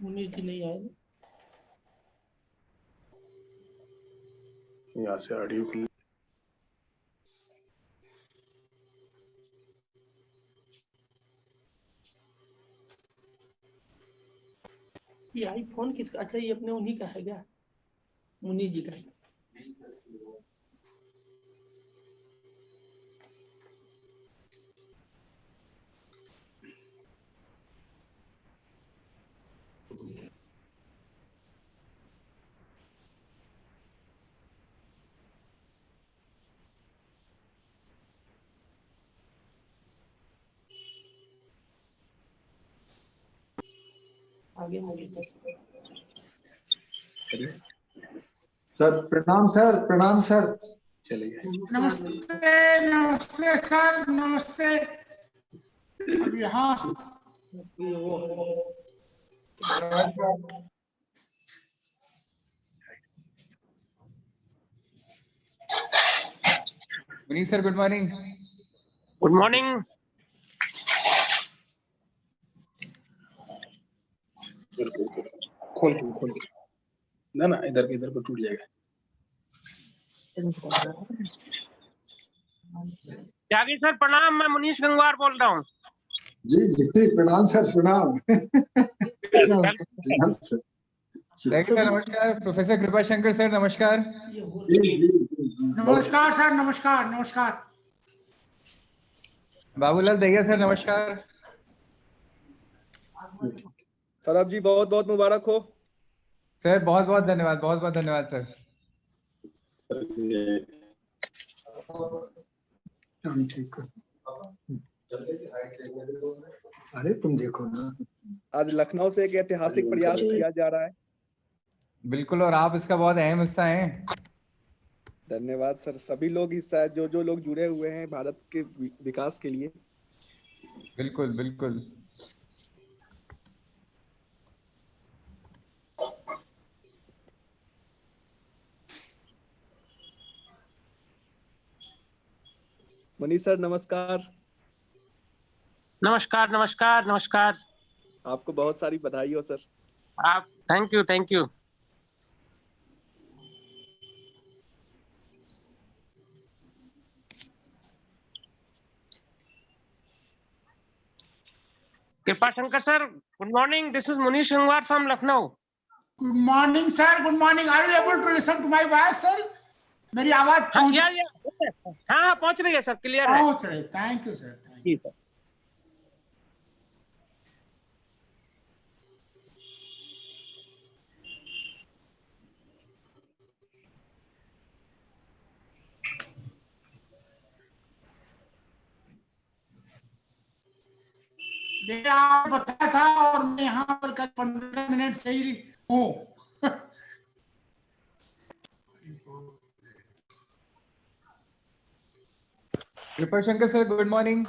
मुनीष जी नहीं आए। यहाँ से ऑडियो खुल। ये आईफोन किसका? अच्छा ये अपने उन्हीं का है क्या? मुनीष जी का। आगे सर प्रणाम सर, प्रणाम सर। चलिए नमस्ते नमस्ते सर, नमस्ते। अब यहाँ Manish sir, good morning. Good morning. खोल के ना इधर पर टूट जाएगा। त्यागी सर प्रणाम, मैं मुनीश गंगवार बोल रहा हूँ। जी जी प्रणाम सर, प्रणाम। प्रणाम सर। Thank you sir, नमस्कार। प्रोफेसर कृपा शंकर सर, नमस्कार। जी जी जी। नमस्कार सर, नमस्कार नमस्कार। बाबूलाल दहिया सर, नमस्कार। सर आप जी बहुत बहुत मुबारक हो। सर बहुत बहुत धन्यवाद, बहुत बहुत धन्यवाद सर। हम ठीक है। अरे तुम देखो ना, आज लखनऊ से एक ऐतिहासिक प्रयास किया जा रहा है। बिल्कुल, और आप इसका बहुत अहम हिस्सा हैं। धन्यवाद सर। सभी लोग हिस्सा है, जो लोग जुड़े हुए हैं भारत के विकास के लिए। बिल्कुल बिल्कुल। मनीष सर नमस्कार। नमस्कार नमस्कार नमस्कार। आपको बहुत सारी बधाई हो सर। आप thank you thank you. Kripa Shankar sir, good morning. This is Munish Gangwar from Lucknow. Good morning sir, good morning. Are you able to listen to my voice sir? मेरी आवाज हाँ पहुंच हाँ पहुंच रही है सर, क्लियर है। पहुंच रही। थैंक यू सर, थैंक जी यू। सर। ये आप बताया था और मैं यहाँ पर कल 15 मिनट से ही हूँ। कृपा Shankar sir, good morning.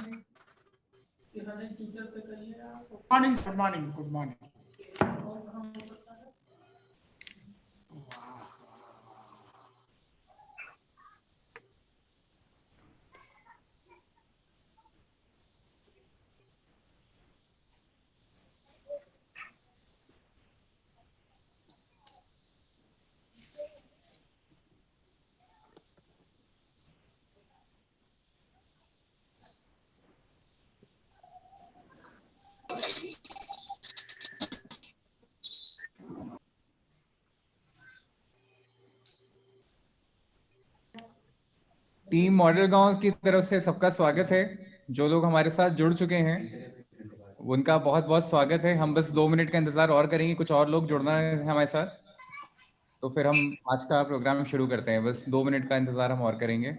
Morning, good morning, good morning. Team model गांव की तरफ से सबका स्वागत है। जो लोग हमारे साथ जुड़ चुके हैं उनका बहुत बहुत स्वागत है। हम बस 2 मिनट का इंतजार और करेंगे, कुछ और लोग जुड़ना है हमारे साथ, तो फिर हम आज का प्रोग्राम शुरू करते हैं। बस 2 मिनट का इंतजार हम और करेंगे।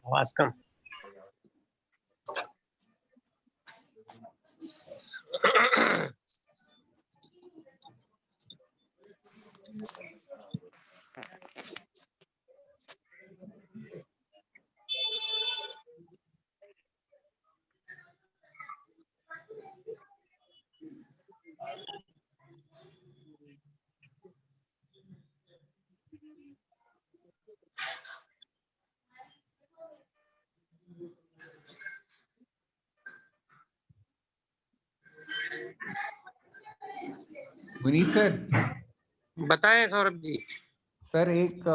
आवाज कम। मुनीर सर, बताएं सौरभ जी। सर एक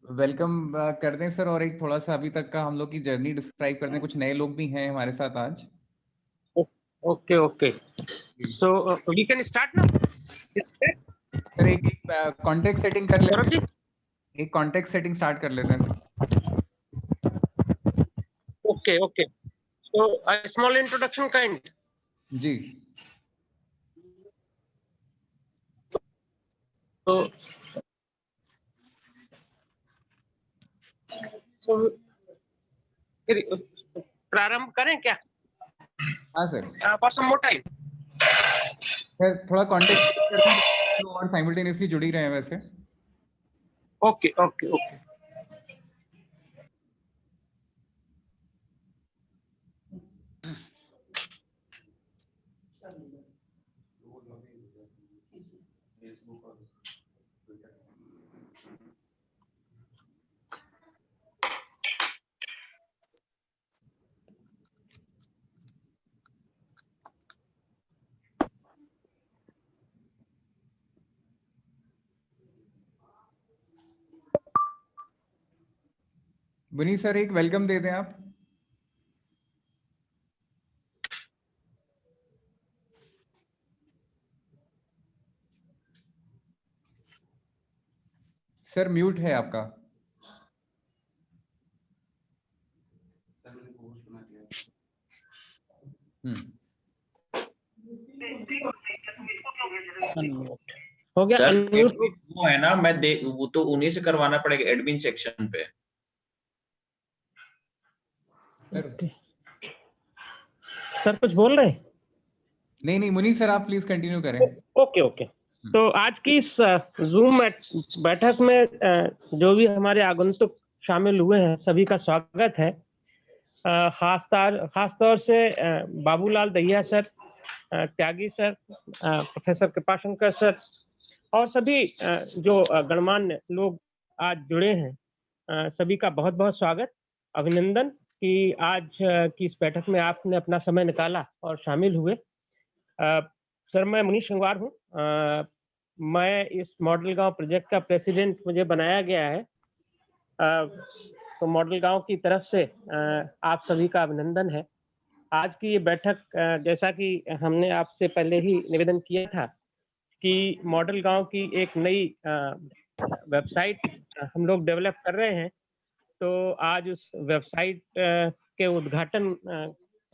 वेलकम कर दें सर, और एक थोड़ा सा अभी तक का हम लोग की जर्नी डिस्क्राइब कर दें। कुछ नए लोग भी हैं हमारे साथ आज। Okay okay, so we can start now. Sir एक कॉन्टेक्स्ट सेटिंग कर सौरभ लेते जी, हैं, एक कॉन्टेक्स्ट सेटिंग स्टार्ट कर लेते हैं sir. Okay okay, so a small introduction kind. जी तो फिर प्रारंभ करें क्या? हाँ sir. For some more time. Sir थोड़ा कॉन्टेक्स्ट करते हैं तो और साइमल्टेनियसली जुड़ ही रहे हैं वैसे। Okay okay okay, Munir sir एक वेलकम दे दें आप। सर म्यूट है आपका। हो गया सर अनम्यूट। वो है ना, वो तो उन्हीं से करवाना पड़ेगा एडमिन सेक्शन पे। सर कुछ बोल रहे हैं? नहीं नहीं मुनीर सर आप प्लीज कंटिन्यू करें। ओके ओके, तो आज की इस जूम बैठक में जो भी हमारे आगंतुक शामिल हुए हैं सभी का स्वागत है। खास तौर से बाबूलाल दहिया सर, त्यागी सर, प्रोफेसर कृपाशंकर सर और सभी जो गणमान्य लोग आज जुड़े हैं, सभी का बहुत बहुत स्वागत, अभिनंदन कि आज की इस बैठक में आपने अपना समय निकाला और शामिल हुए। सर मैं मनीष गंगवार हूँ। मैं इस मॉडल गांव प्रोजेक्ट का प्रेसिडेंट मुझे बनाया गया है। तो मॉडल गांव की तरफ से आप सभी का अभिनंदन है। आज की ये बैठक जैसा कि हमने आपसे पहले ही निवेदन किया था कि मॉडल गांव की एक नई वेबसाइट हम लोग डेवलप कर रहे हैं। तो आज उस वेबसाइट के उद्घाटन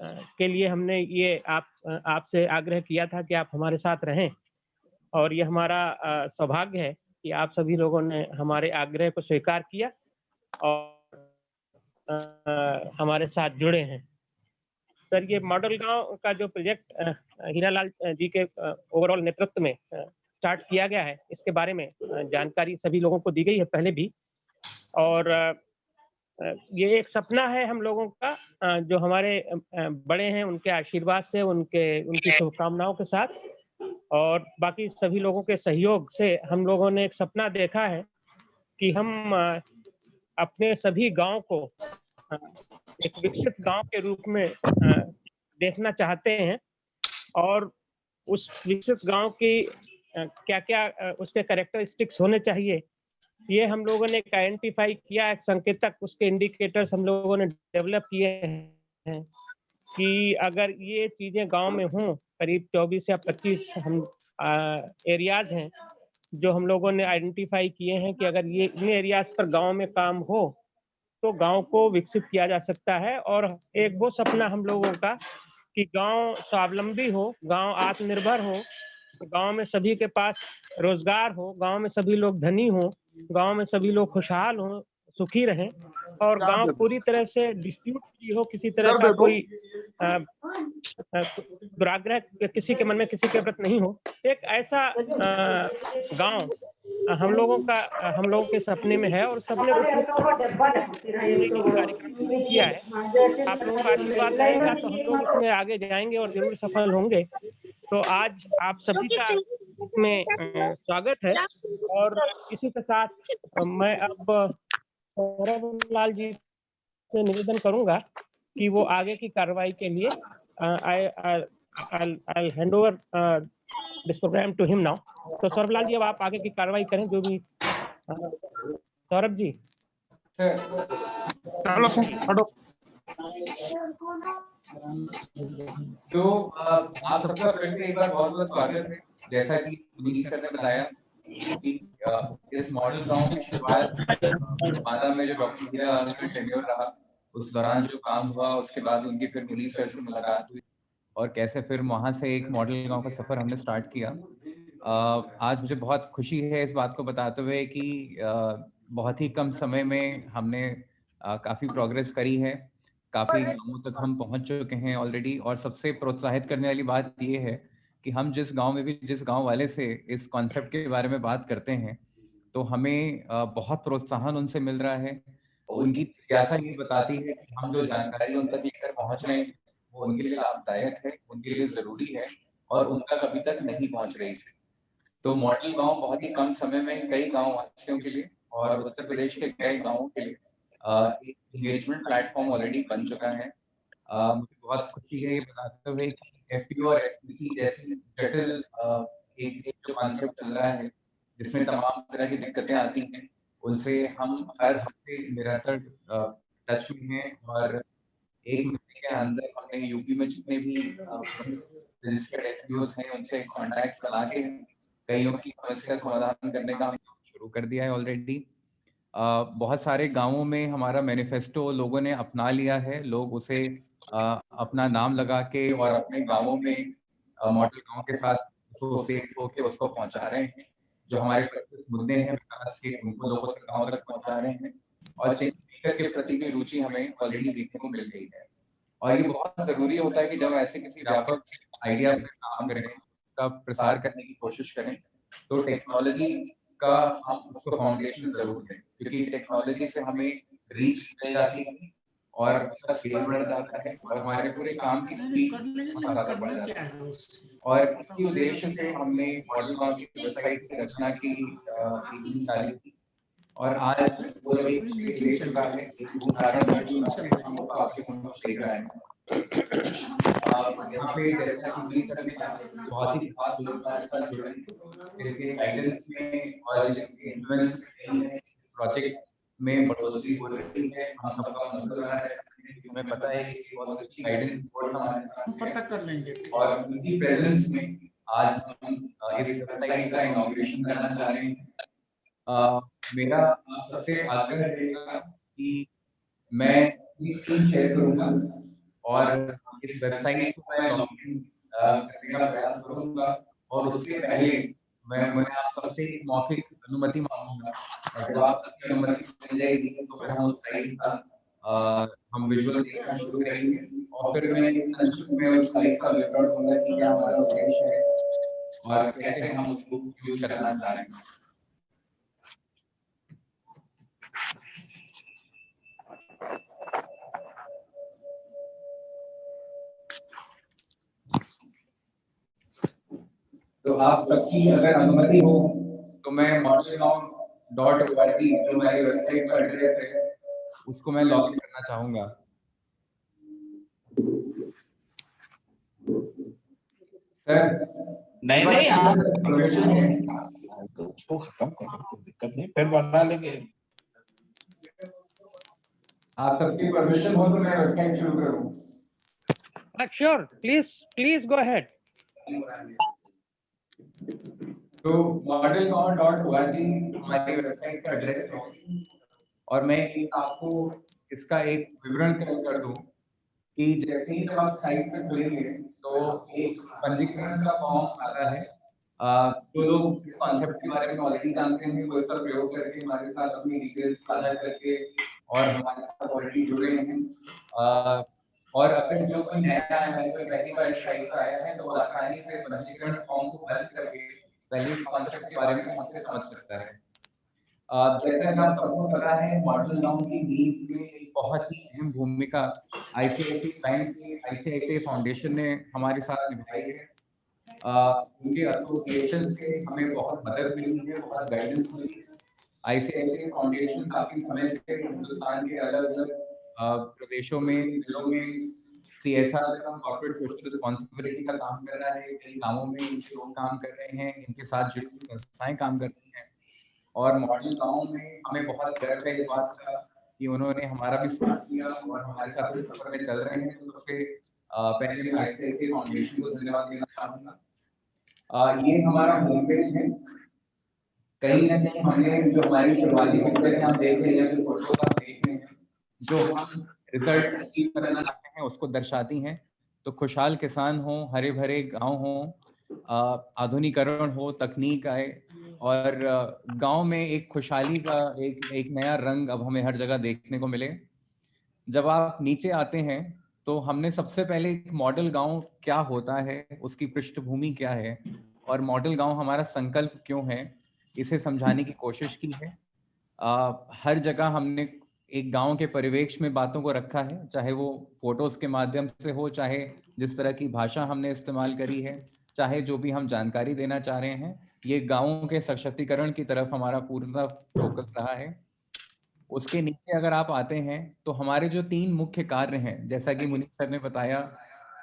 के लिए हमने ये आपसे आग्रह किया था कि आप हमारे साथ रहें, और ये हमारा सौभाग्य है कि आप सभी लोगों ने हमारे आग्रह को स्वीकार किया और हमारे साथ जुड़े हैं। सर ये मॉडल गांव का जो प्रोजेक्ट हीरालाल जी के ओवरऑल नेतृत्व में स्टार्ट किया गया है, इसके बारे में जानकारी सभी लोगों को दी गई है पहले भी, और ये एक सपना है हम लोगों का, जो हमारे बड़े हैं उनके आशीर्वाद से, उनकी शुभकामनाओं के साथ और बाकी सभी लोगों के सहयोग से हम लोगों ने एक सपना देखा है कि हम अपने सभी गांव को एक विकसित गांव के रूप में देखना चाहते हैं, और उस विकसित गांव की क्या क्या उसके कैरेक्टरिस्टिक्स होने चाहिए, ये हम लोगों ने एक आइडेंटिफाई किया, एक संकेतक, उसके इंडिकेटर्स हम लोगों ने डेवलप किए हैं कि अगर ये चीजें गांव में हों, करीब 24 या 25 हम एरियाज हैं जो हम लोगों ने आइडेंटिफाई किए हैं कि अगर ये इन एरियाज पर गांव में काम हो तो गांव को विकसित किया जा सकता है। और एक वो सपना हम लोगों का कि गांव स्वावलंबी हो, गांव आत्मनिर्भर हो, गांव में सभी के पास रोजगार हो, गांव में सभी लोग धनी हो, गांव में सभी लोग खुशहाल हो, सुखी रहें और गांव पूरी तरह से डिस्प्यूट फ्री हो, किसी तरह का कोई दुराग्रह किसी के मन में किसी के प्रति नहीं हो। एक ऐसा गांव हम लोगों के सपने में है और सपने को कार्यक्रम शुरू किया है। आप लोगों का आशीर्वाद रहेगा तो हम लोग इसमें आगे जाएंगे और जरूर सफल होंगे। तो आज आप सभी का इसमें स्वागत है और इसी के साथ मैं अब सौरभ लाल जी से निवेदन करूंगा कि वो आगे की कार्रवाई के लिए I'll hand over this program to him now. तो सौरभ लाल जी अब आप आगे की कार्रवाई करें जो भी। सौरभ जी तो आप सबका फिर से एक बार बहुत बहुत स्वागत है। जैसा कि मुनीश सर ने बताया कि इस मॉडल गांव की शुरुआत मादा में जो डॉक्टर हीरा लाल का टेन्योर रहा उस दौरान जो काम हुआ, उसके बाद उनकी फिर मुनीश सर से मुलाकात हुई और कैसे फिर वहां से एक मॉडल गांव का सफर हमने स्टार्ट किया। आज मुझे बहुत खुशी है इस बात को बताते हुए कि बहुत ही कम समय में हमने काफी प्रोग्रेस करी है, काफी गांवों तक हम पहुंच चुके हैं ऑलरेडी। और सबसे प्रोत्साहित करने वाली बात ये है कि हम जिस गांव में भी जिस गांव वाले से इस कॉन्सेप्ट के बारे में बात करते हैं तो हमें बहुत प्रोत्साहन उनसे मिल रहा है। उनकी जिज्ञासा ये बताती है कि हम जो जानकारी उन तक लेकर पहुंच रहे हैं वो उनके लिए लाभदायक है, उनके लिए जरूरी है और उन तक अभी तक नहीं पहुंच रही थी। तो मॉडल गांव बहुत ही कम समय में कई गांव वासियों के लिए और उत्तर प्रदेश के कई गांवों के लिए एक एंगेजमेंट प्लेटफॉर्म ऑलरेडी बन चुका है। मुझे बहुत खुशी है ये बताते हुए कि एफपीओ और एफपीसी जैसी जटिल एक जो कॉन्सेप्ट चल रहा है जिसमें तमाम तरह की दिक्कतें आती हैं उनसे हम हर हफ्ते निरंतर टच में हैं और एक महीने के अंदर हमने यूपी में जितने भी रजिस्टर्ड एफपीओज हैं उनसे कांटेक्ट बना के कईयों की समस्या समाधान करने का शुरू कर दिया है ऑलरेडी। बहुत सारे गांवों में हमारा मैनिफेस्टो लोगों ने अपना लिया है, लोग उसे अपना नाम लगा के और अपने गांवों में मॉडल गांव के साथ होके उसको पहुंचा रहे हैं। जो हमारे 25 मुद्दे हैं विकास के उनको लोगों तक गांव तक पहुंचा रहे हैं और स्पीकर के प्रति की रुचि हमें ऑलरेडी देखने को मिल गई है। और ये बहुत जरूरी होता है कि जब ऐसे किसी व्यापक आइडिया पर काम करें उसका प्रसार करने की कोशिश करें तो टेक्नोलॉजी का हम उसको फाउंडेशन जरूर दें, क्योंकि टेक्नोलॉजी से हमें रीच मिल जाती है और उसका स्केल बढ़ जाता है और हमारे पूरे काम की स्पीड ज्यादा बढ़ जाती है। और इसी उद्देश्य से हमने मॉडल गांव की वेबसाइट की रचना की डाली थी और आज वो एक दे चुका है, एक उदाहरण बन चुका है, हम आपके समक्ष देख रहे हैं। यहाँ पे जैसा कि मुनीश सर ने बहुत ही खास लोगों के साथ जुड़े जिनके गाइडेंस में और जिनके इन्फ्लुएंस में प्रोजेक्ट में बढ़ोतरी हो रही है, हम सबका मंत्र रहा है। हमें पता है कि बहुत अच्छी गाइडेंस कोर्स हमारे साथ पता कर लेंगे और उनकी प्रेजेंस में आज हम इस वेबसाइट का इनॉग्रेशन करना चाह रहे हैं। मेरा आप सबसे आग्रह रहेगा कि मैं स्क्रीन शेयर करूंगा और इस वेबसाइट को मैं लॉगिन करने का प्रयास करूंगा और उससे पहले मैं आप सबसे एक मौखिक अनुमति मांगूंगा और जब आप सबकी अनुमति मिल जाएगी तो फिर हम उस साइट का हम विजुअल देखना शुरू करेंगे और फिर मैं संक्षिप्त में उस साइट का विवरण दूंगा कि क्या हमारा उद्देश्य है और कैसे हम उसको यूज करना चाह रहे हैं। तो आप सबकी अगर अनुमति हो तो मैं modelgaon.org जो हमारी वेबसाइट का एड्रेस है उसको मैं लॉगिन करना चाहूंगा। सर नहीं तो उसको खत्म करो, कोई दिक्कत नहीं, फिर बना लेंगे। आप सबकी परमिशन हो तो मैं वेबसाइट शुरू करूं। Sure, please go ahead. तो modelgaon.org हमारी वेबसाइट का एड्रेस है, और मैं एक आपको इसका एक विवरण कर दूं कि जैसे ही जब आप साइट पे खुलेंगे तो एक पंजीकरण का फॉर्म आता है। जो लोग इस कॉन्सेप्ट के बारे में ऑलरेडी जानते हैं वो इसका प्रयोग करके हमारे साथ अपनी डिटेल्स साझा करके और हमारे साथ ऑलरेडी जुड़े हैं। और अगर जो कोई नया आया है, कोई पहली बार साइट पर आया है, तो वो आसानी से पंजीकरण फॉर्म को भर करके पहले कॉन्सेप्ट के बारे में हमसे समझ सकता है। जैसा कि आप सबको पता है, मॉडल गांव की नींव में एक बहुत ही अहम भूमिका आईसीआईसीआई बैंक की आईसीआईसीआई फाउंडेशन ने हमारे साथ निभाई है। उनके एसोसिएशन से हमें बहुत मदद मिली है, बहुत गाइडेंस मिली है। आईसीआईसीआई फाउंडेशन काफी समय से हिंदुस्तान के अलग-अलग प्रदेशों में, जिलों में सीएसआर का कॉर्पोरेट सोशल रिस्पांसिबिलिटी का काम कर रहा है। कई गांवों में इनके लोग काम कर रहे हैं, इनके साथ जुड़ी हुई संस्थाएं काम कर रही हैं। और मॉडल गांव में हमें बहुत गर्व है इस बात का कि उन्होंने हमारा भी साथ दिया और हमारे साथ इस सफर में चल रहे हैं। तो सबसे पहले मैं आईसीआईसीआई फाउंडेशन को धन्यवाद देना चाहूँगा। ये हमारा होम पेज है। कहीं ना कहीं हमने जो हमारी शुरुआती पिक्चर आप देख रहे हैं, जो फोटो आप देख रहे हैं, जो हम रिजल्ट अचीव करना चाहते हैं उसको दर्शाती हैं। तो खुशहाल किसान हो, हरे भरे गांव हो, आधुनिकीकरण हो, तकनीक आए और गांव में एक खुशहाली का एक नया रंग अब हमें हर जगह देखने को मिले। जब आप नीचे आते हैं तो हमने सबसे पहले एक मॉडल गांव क्या होता है, उसकी पृष्ठभूमि क्या है और मॉडल गांव हमारा संकल्प क्यों है, इसे समझाने की कोशिश की है। हर जगह हमने एक गांव के परिवेश में बातों को रखा है, चाहे वो फोटोज के माध्यम से हो, चाहे जिस तरह की भाषा हमने इस्तेमाल करी है, चाहे जो भी हम जानकारी देना चाह रहे हैं, ये गांवों के सशक्तिकरण की तरफ हमारा पूरा फोकस रहा है। उसके नीचे अगर आप आते हैं तो हमारे जो 3 मुख्य कार्य हैं, जैसा कि मुनीष सर ने बताया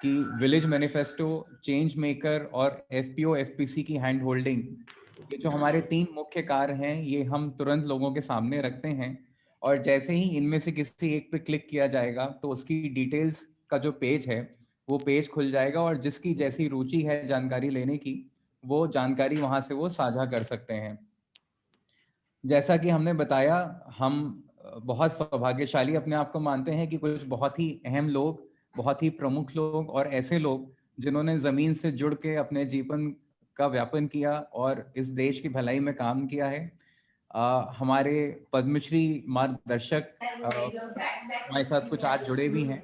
कि विलेज मैनिफेस्टो, चेंज मेकर और एफपीओ एफपीसी की हैंड होल्डिंग, ये जो हमारे 3 मुख्य कार्य हैं, ये हम तुरंत लोगों के सामने रखते हैं। और जैसे ही इनमें से किसी एक पे क्लिक किया जाएगा तो उसकी डिटेल्स का जो पेज है वो पेज खुल जाएगा और जिसकी जैसी रुचि है जानकारी लेने की, वो जानकारी वहां से वो साझा कर सकते हैं। जैसा कि हमने बताया, हम बहुत सौभाग्यशाली अपने आप को मानते हैं कि कुछ बहुत ही अहम लोग, बहुत ही प्रमुख लोग और ऐसे लोग जिन्होंने जमीन से जुड़ के अपने जीवन का व्यापन किया और इस देश की भलाई में काम किया है। हमारे पद्मश्री मार्गदर्शक हमारे साथ कुछ आज जुड़े भी हैं।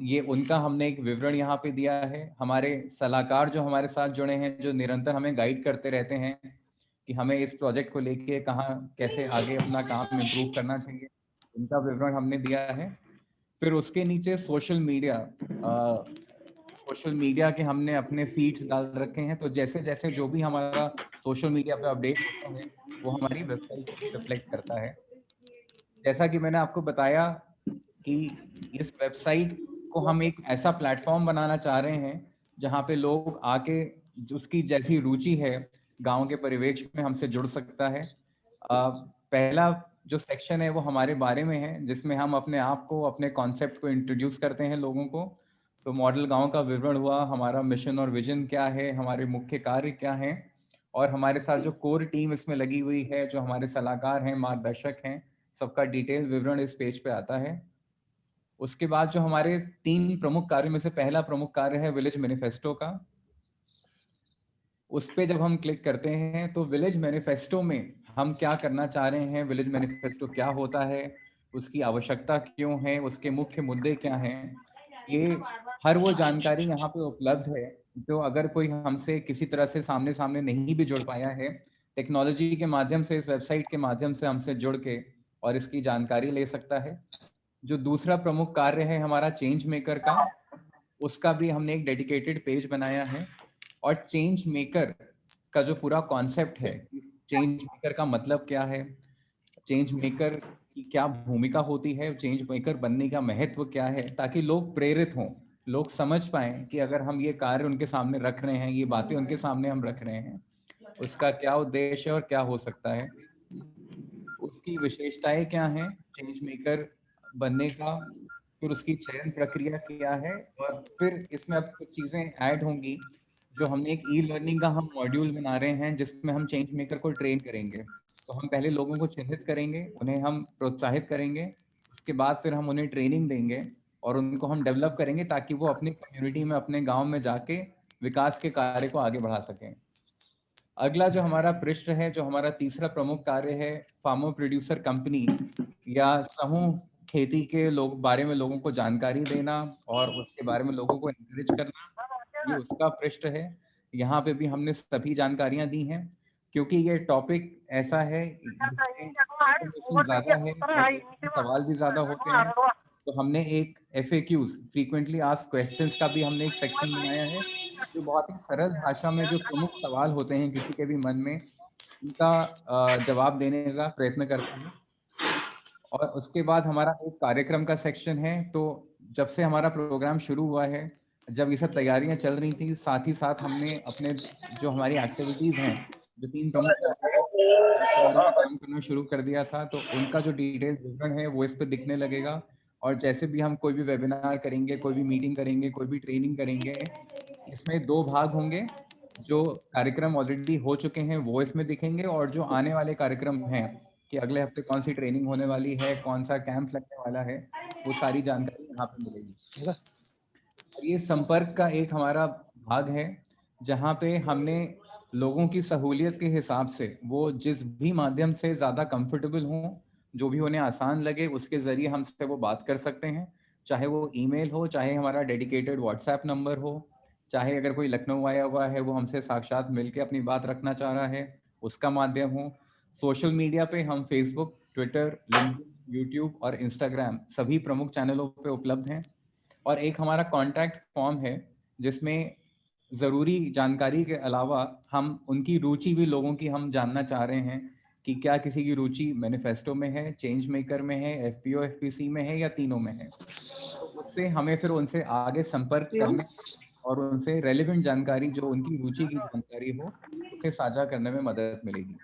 ये उनका हमने एक विवरण यहाँ पे दिया है। हमारे सलाहकार जो हमारे साथ जुड़े हैं, जो निरंतर हमें गाइड करते रहते हैं कि हमें इस प्रोजेक्ट को लेके कहाँ कैसे आगे अपना काम इम्प्रूव करना चाहिए, उनका विवरण हमने दिया है। फिर उसके नीचे सोशल मीडिया के हमने अपने फीड्स डाल रखे हैं। तो जैसे जैसे जो भी हमारा सोशल मीडिया पे अपडेट होता है वो हमारी वेबसाइट पे रिफ्लेक्ट करता है। जैसा कि मैंने आपको बताया कि इस वेबसाइट को हम एक ऐसा प्लेटफॉर्म बनाना चाह रहे हैं जहाँ पे लोग आके उसकी जैसी रुचि है गांव के परिवेश में हमसे जुड़ सकता है। पहला जो सेक्शन है वो हमारे बारे में है, जिसमें हम अपने आप को, अपने कॉन्सेप्ट को इंट्रोड्यूस करते हैं लोगों को। तो मॉडल गांव का विवरण हुआ, हमारा मिशन और विजन क्या है, हमारे मुख्य कार्य क्या हैं, और हमारे साथ जो कोर टीम इसमें लगी हुई है, जो हमारे सलाहकार हैं, मार्गदर्शक हैं, सबका डिटेल विवरण इस पेज पे आता है। उसके बाद जो हमारे 3 प्रमुख कार्य में से पहला प्रमुख कार्य है विलेज मैनिफेस्टो का। उस पे जब हम क्लिक करते हैं तो विलेज मैनिफेस्टो में हम क्या करना चाह रहे हैं, विलेज मैनिफेस्टो क्या होता है, उसकी आवश्यकता क्यों है, उसके मुख्य मुद्दे क्या हैं, ये हर वो जानकारी यहाँ पे उपलब्ध है जो अगर कोई हमसे किसी तरह से सामने सामने नहीं भी जुड़ पाया है, टेक्नोलॉजी के माध्यम से, इस वेबसाइट के माध्यम से हमसे जुड़ के और इसकी जानकारी ले सकता है। जो दूसरा प्रमुख कार्य है हमारा चेंज मेकर का, उसका भी हमने एक डेडिकेटेड पेज बनाया है। और चेंज मेकर का जो पूरा कॉन्सेप्ट है, चेंज मेकर का मतलब क्या है, चेंज मेकर की क्या भूमिका होती है, चेंज मेकर बनने का महत्व क्या है, ताकि लोग प्रेरित हों, लोग समझ पाएं कि अगर हम ये कार्य उनके सामने रख रहे हैं, ये बातें उनके सामने हम रख रहे हैं, उसका क्या उद्देश्य है और क्या हो सकता है, उसकी विशेषताएं क्या हैं चेंज मेकर बनने का, फिर उसकी चयन प्रक्रिया क्या है, और फिर इसमें अब कुछ चीजें ऐड होंगी जो हमने एक ई लर्निंग का हम मॉड्यूल बना रहे हैं जिसमें हम चेंज मेकर को ट्रेन करेंगे। तो हम पहले लोगों को चिन्हित करेंगे, उन्हें हम प्रोत्साहित करेंगे, उसके बाद फिर हम उन्हें ट्रेनिंग देंगे और उनको हम डेवलप करेंगे ताकि वो अपनी कम्युनिटी में, अपने गांव में जाके विकास के कार्य को आगे बढ़ा सकें। अगला जो हमारा पृष्ठ है, जो हमारा तीसरा प्रमुख कार्य है, फार्मर प्रोड्यूसर कंपनी या समूह खेती के लोग बारे में लोगों को जानकारी देना और उसके बारे में लोगों को एनकरेज करना, ये उसका पृष्ठ है। यहाँ पे भी हमने सभी जानकारियां दी हैं क्योंकि ये टॉपिक ऐसा है जिसमें information ज़्यादा है और सवाल भी ज़्यादा होते हैं। तो हमने एक FAQs, फ्रीक्वेंटली आस्क्ड क्वेश्चंस का भी हमने एक सेक्शन बनाया है जो बहुत ही सरल भाषा में जो प्रमुख सवाल होते हैं किसी के भी मन में, उनका जवाब देने का प्रयत्न करते हैं। और उसके बाद हमारा एक कार्यक्रम का सेक्शन है। तो जब से हमारा प्रोग्राम शुरू हुआ है, जब ये सब तैयारियां चल रही थी, साथ ही साथ हमने अपने जो हमारी एक्टिविटीज़ हैं, जो 3 प्रमुख काम करना शुरू कर दिया था, तो उनका जो डिटेल विवरण है वो इस पे दिखने लगेगा। और जैसे भी हम कोई भी वेबिनार करेंगे, कोई भी मीटिंग करेंगे, कोई भी ट्रेनिंग करेंगे, इसमें 2 भाग होंगे। जो कार्यक्रम ऑलरेडी हो चुके हैं वो इसमें दिखेंगे और जो आने वाले कार्यक्रम हैं कि अगले हफ्ते कौन सी ट्रेनिंग होने वाली है, कौन सा कैंप लगने वाला है, वो सारी जानकारी यहाँ पे मिलेगी। ये संपर्क का एक हमारा भाग है जहाँ पे हमने लोगों की सहूलियत के हिसाब से वो जिस भी माध्यम से ज़्यादा कंफर्टेबल हों, जो भी उन्हें आसान लगे, उसके ज़रिए हमसे वो बात कर सकते हैं। चाहे वो ईमेल हो, चाहे हमारा डेडिकेटेड व्हाट्सएप नंबर हो, चाहे अगर कोई लखनऊ आया हुआ है वो हमसे साक्षात मिलके अपनी बात रखना चाह रहा है, उसका माध्यम हो। सोशल मीडिया पे हम फेसबुक, ट्विटर, लिंक्डइन, यूट्यूब और इंस्टाग्राम सभी प्रमुख चैनलों पे उपलब्ध हैं। और एक हमारा कॉन्टैक्ट फॉर्म है जिसमें ज़रूरी जानकारी के अलावा हम उनकी रुचि भी लोगों की हम जानना चाह रहे हैं कि क्या किसी की रुचि मैनिफेस्टो में है, चेंज मेकर में है, FPO FPC में है या तीनों में है। तो उससे हमें फिर उनसे आगे संपर्क करने और उनसे रेलेवेंट जानकारी, जो उनकी रुचि की जानकारी हो, उसे साझा करने में मदद मिलेगी।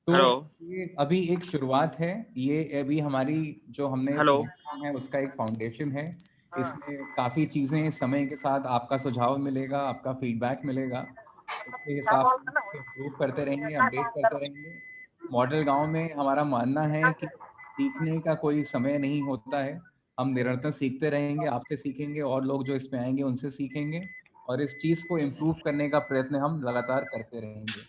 तो ये अभी एक शुरुआत है। ये अभी हमारी जो हमने प्लेटफॉर्म है उसका एक फाउंडेशन है। इसमें काफ़ी चीज़ें समय के साथ आपका सुझाव मिलेगा, आपका फीडबैक मिलेगा, उसके हिसाब से इम्प्रूव करते रहेंगे, अपडेट करते रहेंगे। मॉडल गांव में हमारा मानना है कि सीखने का कोई समय नहीं होता है। हम निरंतर सीखते रहेंगे, आपसे सीखेंगे और लोग जो इसमें आएंगे उनसे सीखेंगे और इस चीज़ को इम्प्रूव करने का प्रयत्न हम लगातार करते रहेंगे।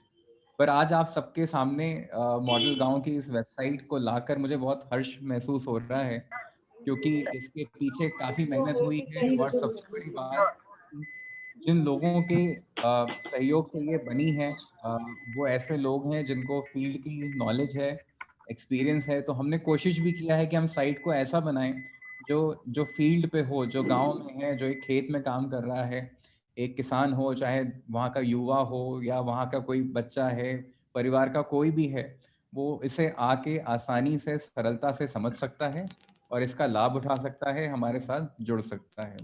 पर आज आप सबके सामने मॉडल गांव की इस वेबसाइट को लाकर मुझे बहुत हर्ष महसूस हो रहा है क्योंकि इसके पीछे काफ़ी मेहनत हुई है और सबसे बड़ी बात, जिन लोगों के सहयोग से ये बनी है वो ऐसे लोग हैं जिनको फील्ड की नॉलेज है, एक्सपीरियंस है। तो हमने कोशिश भी किया है कि हम साइट को ऐसा बनाएं जो जो फील्ड पे हो, जो गांव में है, जो एक खेत में काम कर रहा है, एक किसान हो, चाहे वहाँ का युवा हो या वहाँ का कोई बच्चा है, परिवार का कोई भी है, वो इसे आके आसानी से, सरलता से समझ सकता है और इसका लाभ उठा सकता है, हमारे साथ जुड़ सकता है।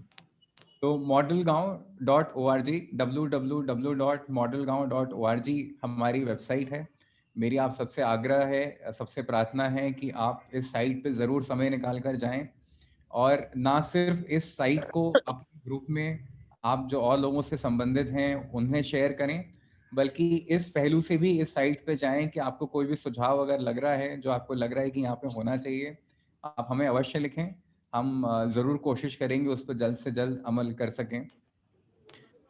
तो modelgaon.org, www.modelgaon.org हमारी वेबसाइट है। मेरी आप सबसे आग्रह है, सबसे प्रार्थना है कि आप इस साइट पे ज़रूर समय निकाल कर जाएं और ना सिर्फ इस साइट को अपने ग्रुप में आप जो और लोगों से संबंधित हैं उन्हें शेयर करें, बल्कि इस पहलू से भी इस साइट पे जाएं कि आपको कोई भी सुझाव अगर लग रहा है, जो आपको लग रहा है कि यहाँ पे होना चाहिए, आप हमें अवश्य लिखें। हम ज़रूर कोशिश करेंगे उस पर जल्द से जल्द अमल कर सकें।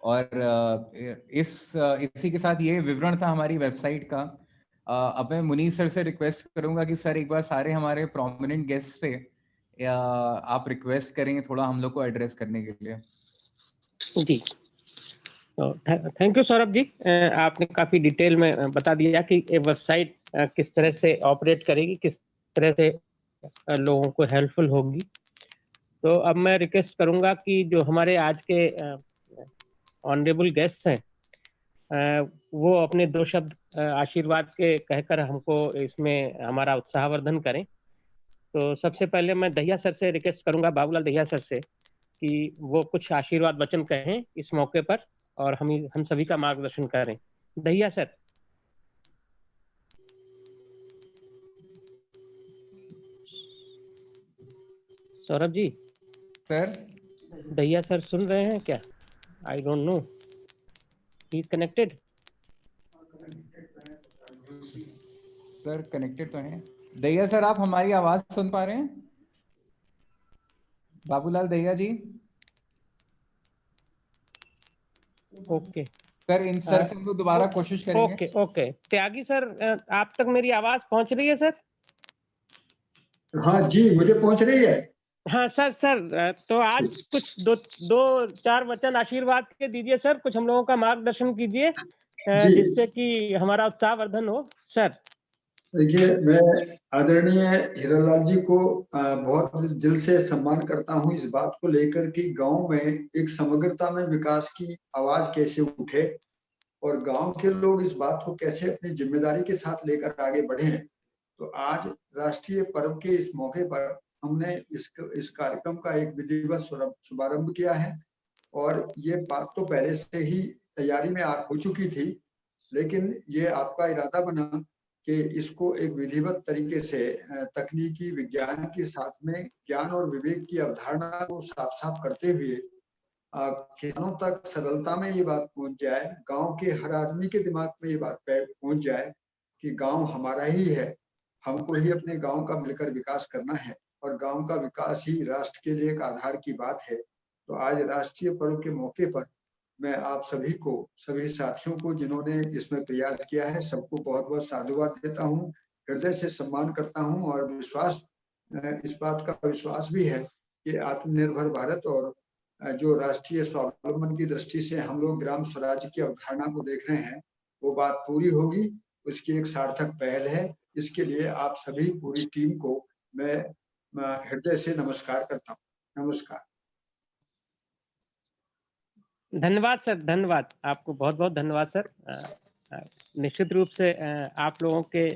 और इसी के साथ ये विवरण था हमारी वेबसाइट का। अब मैं मुनीर सर से रिक्वेस्ट करूंगा कि सर एक बार सारे हमारे प्रोमिनेंट गेस्ट से आप रिक्वेस्ट करेंगे थोड़ा हम लोग को एड्रेस करने के लिए। जी, तो थैंक यू सौरभ जी। आपने काफ़ी डिटेल में बता दिया कि ये वेबसाइट किस तरह से ऑपरेट करेगी, किस तरह से लोगों को हेल्पफुल होगी। तो अब मैं रिक्वेस्ट करूंगा कि जो हमारे आज के ऑनरेबल गेस्ट हैं वो अपने 2 शब्द आशीर्वाद के कहकर हमको इसमें हमारा उत्साहवर्धन करें। तो सबसे पहले मैं दहिया सर से रिक्वेस्ट करूंगा, बाबूलाल दहिया सर से, कि वो कुछ आशीर्वाद वचन कहें इस मौके पर और हम सभी का मार्गदर्शन करें। Dahiya sir. Saurabh ji. Sir. Dahiya sir सुन रहे हैं क्या? I don't know. He is connected. Sir connected तो है। दहिया सर, आप हमारी आवाज सुन पा रहे हैं? बाबूलाल दहिया जी। ओके सर इन सर से हम लोग दोबारा कोशिश करेंगे। ओके ओके त्यागी सर, आप तक मेरी आवाज पहुंच रही है सर? हाँ जी, मुझे पहुंच रही है। हाँ सर तो आज कुछ दो चार वचन आशीर्वाद के दीजिए सर, कुछ हम लोगों का मार्गदर्शन कीजिए जी। जिससे कि हमारा उत्साहवर्धन हो सर। देखिए, मैं आदरणीय हीरालाल जी को बहुत दिल से सम्मान करता हूं इस बात को लेकर कि गांव में एक समग्रता में विकास की आवाज कैसे उठे और गांव के लोग इस बात को कैसे अपनी जिम्मेदारी के साथ लेकर आगे बढ़े। तो आज राष्ट्रीय पर्व के इस मौके पर हमने इस कार्यक्रम का एक विधिवत शुभारंभ किया है और ये बात तो पहले से ही तैयारी में हो चुकी थी, लेकिन ये आपका इरादा बना कि इसको एक विधिवत तरीके से तकनीकी विज्ञान के साथ में ज्ञान और विवेक की अवधारणा को साफ साफ करते हुए किसानों तक सरलता में ये बात पहुंच जाए, गांव के हर आदमी के दिमाग में ये बात पहुंच जाए कि गांव हमारा ही है, हमको ही अपने गांव का मिलकर विकास करना है और गांव का विकास ही राष्ट्र के लिए एक आधार की बात है। तो आज राष्ट्रीय पर्व के मौके पर मैं आप सभी को, सभी साथियों को जिन्होंने इसमें प्रयास किया है, सबको बहुत बहुत साधुवाद देता हूँ, हृदय से सम्मान करता हूँ और विश्वास, इस बात का विश्वास भी है कि आत्मनिर्भर भारत और जो राष्ट्रीय स्वावलंबन की दृष्टि से हम लोग ग्राम स्वराज की अवधारणा को देख रहे हैं, वो बात पूरी होगी। उसकी एक सार्थक पहल है। इसके लिए आप सभी पूरी टीम को मैं हृदय से नमस्कार करता हूँ। नमस्कार। धन्यवाद सर, धन्यवाद आपको, बहुत बहुत धन्यवाद सर। निश्चित रूप से आप लोगों के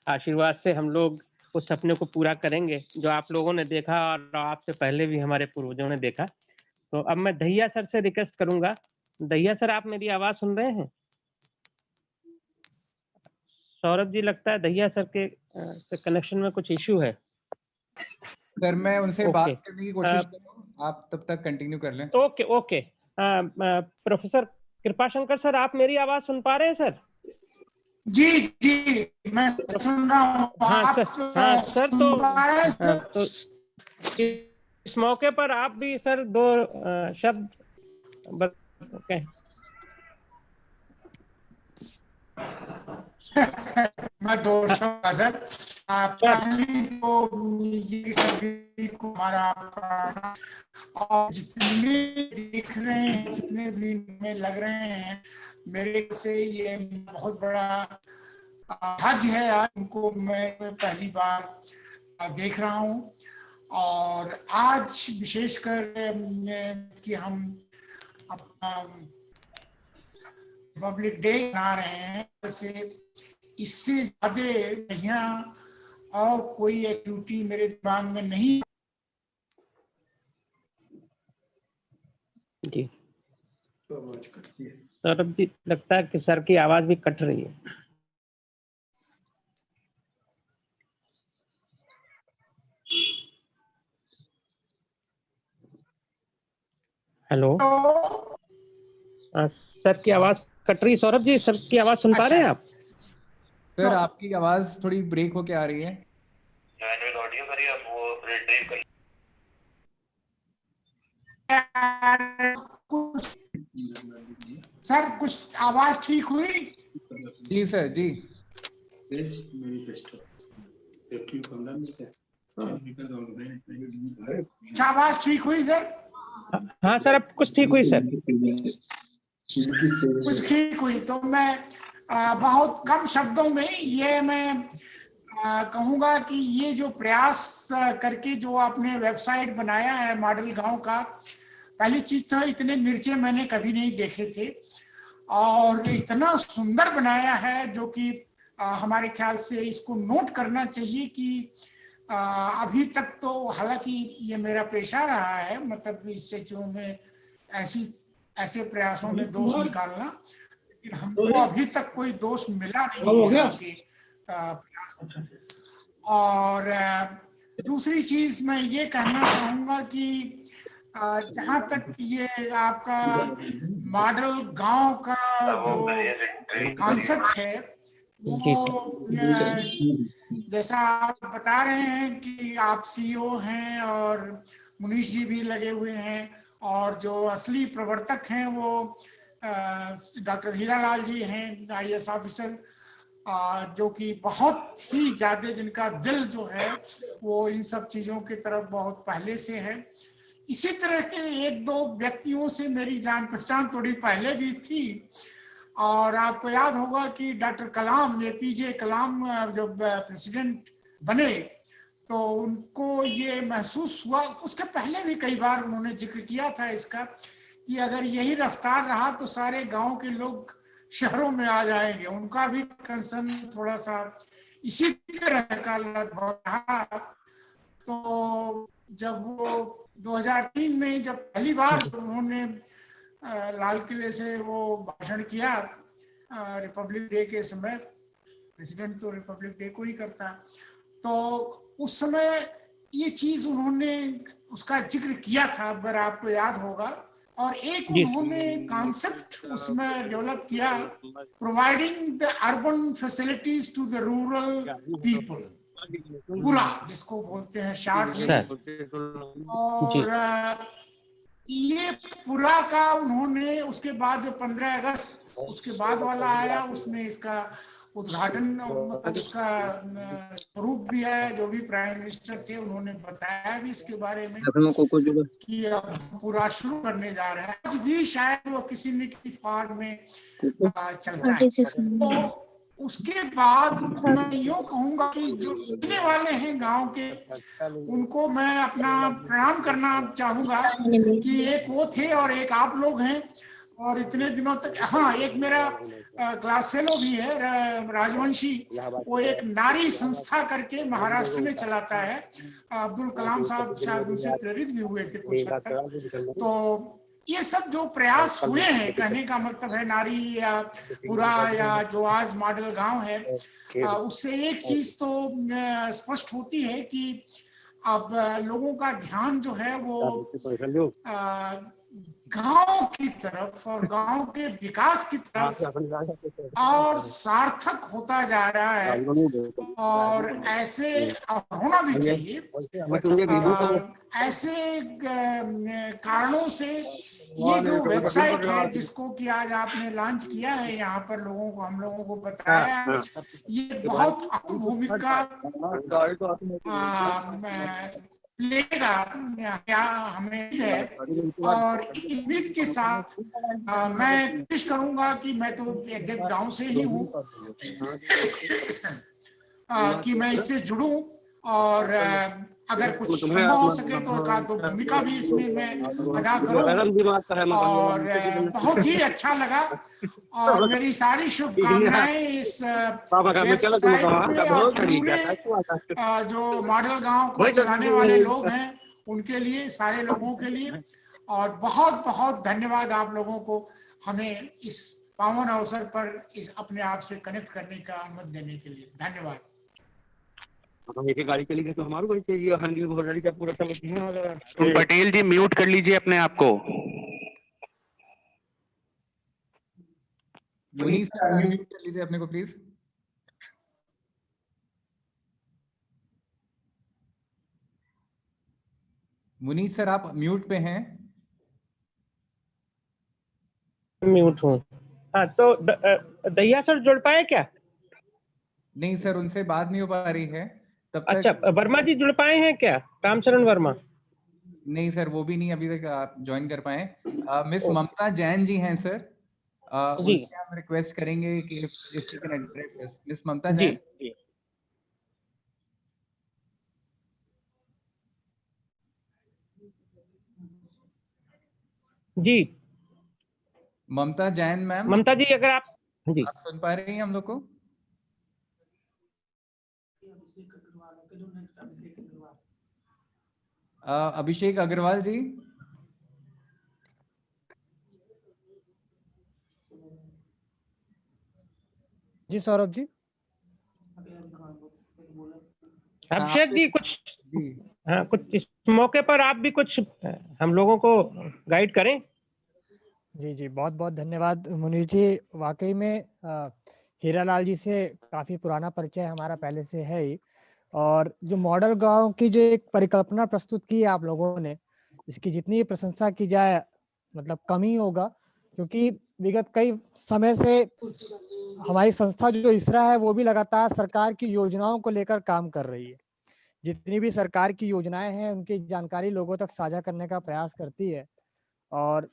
आशीर्वाद से हम लोग उस सपने को पूरा करेंगे जो आप लोगों ने देखा और आपसे पहले भी हमारे पूर्वजों ने देखा। तो अब मैं दहिया सर से रिक्वेस्ट करूंगा। दहिया सर, आप मेरी आवाज सुन रहे हैं? सौरभ जी, लगता है दहिया सर के कनेक्शन में कुछ इश्यू है। सर मैं उनसे बात करने की कोशिश कर रहा हूँ, आप तब तक कंटिन्यू कर लें। Okay okay. Professor Kripashankar sir, आप मेरी आवाज सुन पा रहे हैं सर? जी जी, मैं सुन रहा हूँ। हाँ सर, तो इस मौके पर आप भी सर दो शब्द कहें। मैं दो शब्द सर। पहली तो ये सभी को हमारा और जितने दिख रहे हैं, जितने भी में लग रहे हैं, मेरे से ये बहुत बड़ा भाग्य है यार, उनको मैं पहली बार देख रहा हूँ। और आज विशेषकर कि हम अपना रिपब्लिक डे मना रहे हैं, से इससे ज्यादा यहाँ और कोई एक्टिविटी मेरे दिमाग में नहीं। जी सौरभ जी, लगता है कि सर की आवाज भी कट रही है। हेलो, सर की आवाज कट रही है। सौरभ जी, सर की आवाज सुन पा रहे हैं आप? सर आपकी आवाज थोड़ी ब्रेक होके आ रही है। ऑडियो करिए, आप वो रिट्रीव करिए। सर कुछ आवाज ठीक हुई? जी सर जी। आवाज ठीक हुई सर? हाँ सर, अब कुछ ठीक हुई सर। कुछ ठीक हुई। तो मैं बहुत कम शब्दों में ये मैं कहूँगा कि ये जो प्रयास करके जो आपने वेबसाइट बनाया है मॉडल गांव का, पहली चीज तो इतने मिर्चे मैंने कभी नहीं देखे थे और इतना सुंदर बनाया है जो कि हमारे ख्याल से इसको नोट करना चाहिए कि अभी तक तो, हालांकि ये मेरा पेशा रहा है, मतलब इस सेक्शन में ऐसे प्रयासों में दोष निकालना, लेकिन हमको अभी तक कोई दोष मिला नहीं है आपके प्रयास। और दूसरी चीज मैं ये कहना चाहूंगा कि जहाँ तक ये आपका मॉडल गांव का जो कॉन्सेप्ट है वो जैसा आप बता रहे हैं कि आप सीईओ हैं और मुनीश जी भी लगे हुए हैं, और जो असली प्रवर्तक हैं वो डॉक्टर हीरालाल जी हैं, आईएएस ऑफिसर, जो कि बहुत ही ज्यादा, जिनका दिल जो है वो इन सब चीजों की तरफ बहुत पहले से है। इसी तरह के एक दो व्यक्तियों से मेरी जान पहचान थोड़ी पहले भी थी, और आपको याद होगा कि डॉक्टर कलाम, एपीजे कलाम जब प्रेसिडेंट बने तो उनको ये महसूस हुआ, उसके पहले भी कई बार उन्होंने जिक्र किया था इसका, कि अगर यही रफ्तार रहा तो सारे गांव के लोग शहरों में आ जाएंगे। उनका भी कंसर्न थोड़ा सा इसी तरह का लगभग रहा। तो जब वो 2003 में जब पहली बार उन्होंने लाल किले से वो भाषण किया रिपब्लिक डे के समय, प्रेसिडेंट तो रिपब्लिक डे को ही करता, तो उस समय ये चीज उन्होंने उसका जिक्र किया था, अगर आपको याद होगा। और एक उन्होंने कॉन्सेप्ट उसमें डेवलप किया, providing the urban facilities to the rural people, पूरा जिसको बोलते हैं शार्ट में। और ये पूरा का उन्होंने, उसके बाद जो 15 अगस्त उसके बाद वाला आया, उसमें इसका उद्घाटन, मतलब उसका स्वरूप भी है। जो भी प्राइम मिनिस्टर थे उन्होंने बताया भी इसके बारे में कि अब पूरा शुरू करने जा रहे हैं। आज भी शायद वो किसी न किसी फॉर्म में चलता है। तो उसके बाद मैं यूँ कहूँगा कि जो सुनने वाले हैं गांव के, उनको मैं अपना प्रणाम करना चाहूँगा कि एक वो थे और एक आप लोग हैं। और इतने दिनों तक, हाँ, एक मेरा क्लास फेलो भी है राजवंशी, वो एक नारी संस्था करके महाराष्ट्र में चलाता है। अब्दुल कलाम साहब शायद उनसे प्रेरित भी हुए थे कुछ हद तक। तो ये सब जो प्रयास हुए हैं, कहने का मतलब है नारी या पूरा या जो आज मॉडल गांव है, उससे एक चीज तो स्पष्ट होती है कि अब लोगों का ध्यान जो है वो गांव की तरफ और गांव के विकास की तरफ और सार्थक होता जा रहा है। और ऐसे होना भी चाहिए। ऐसे कारणों से ये जो वेबसाइट है जिसको कि आज आपने लॉन्च किया है, यहाँ पर लोगों को, हम लोगों को बताया, ये बहुत अहम भूमिका लेगा, क्या हमें है। और उम्मीद के साथ मैं कोशिश करूंगा कि मैं तो एग्जैक्ट गांव से ही हूँ कि मैं इससे जुड़ूं, और अगर कुछ संभव हो सके तो एक आध दो भूमिका भी इसमें मैं अदा करूं। और बहुत ही अच्छा लगा, और मेरी सारी शुभकामनाएं इस वेबसाइट में और पूरे जो मॉडल गांव को चलाने वाले लोग हैं उनके लिए, सारे लोगों के लिए। और बहुत बहुत धन्यवाद आप लोगों को हमें इस पावन अवसर पर इस अपने आप से कनेक्ट करने का अनुमति देने के लिए। धन्यवाद। एक गाड़ी चली गई तो हमारी गाड़ी चाहिए, हंडी घोड़ी का पूरा सब। पटेल जी म्यूट कर लीजिए अपने आप को। मुनीश सर म्यूट कर लीजिए अपने को प्लीज। मुनीश सर आप म्यूट पे हैं। म्यूट हूँ। हाँ, तो दहिया सर जुड़ पाए क्या? नहीं सर, उनसे बात नहीं हो पा रही है तब तक। अच्छा, वर्मा जी जुड़ पाए हैं क्या? रामचरण वर्मा? नहीं सर, वो भी नहीं अभी तक आप ज्वाइन कर पाए। मिस ममता जैन जी हैं सर, उनसे हम रिक्वेस्ट करेंगे कि if you can address miss Mamta Jain. जी ममता जैन मैम। ममता जी, अगर आप सुन पा रही हैं हम लोग को? अभिषेक अग्रवाल जी। जी सौरभ जी। अभिषेक जी कुछ, हाँ, कुछ इस मौके पर आप भी कुछ हम लोगों को गाइड करें। जी जी, बहुत बहुत धन्यवाद मुनीर जी। वाकई में हीरालाल जी से काफी पुराना परिचय हमारा पहले से है ही, और जो मॉडल गांव की जो एक परिकल्पना प्रस्तुत की है आप लोगों ने, इसकी जितनी प्रशंसा की जाए मतलब कम ही होगा, क्योंकि विगत कई समय से हमारी संस्था जो इसरा है वो भी लगातार सरकार की योजनाओं को लेकर काम कर रही है। जितनी भी सरकार की योजनाएं हैं उनकी जानकारी लोगों तक साझा करने का प्रयास करती है। और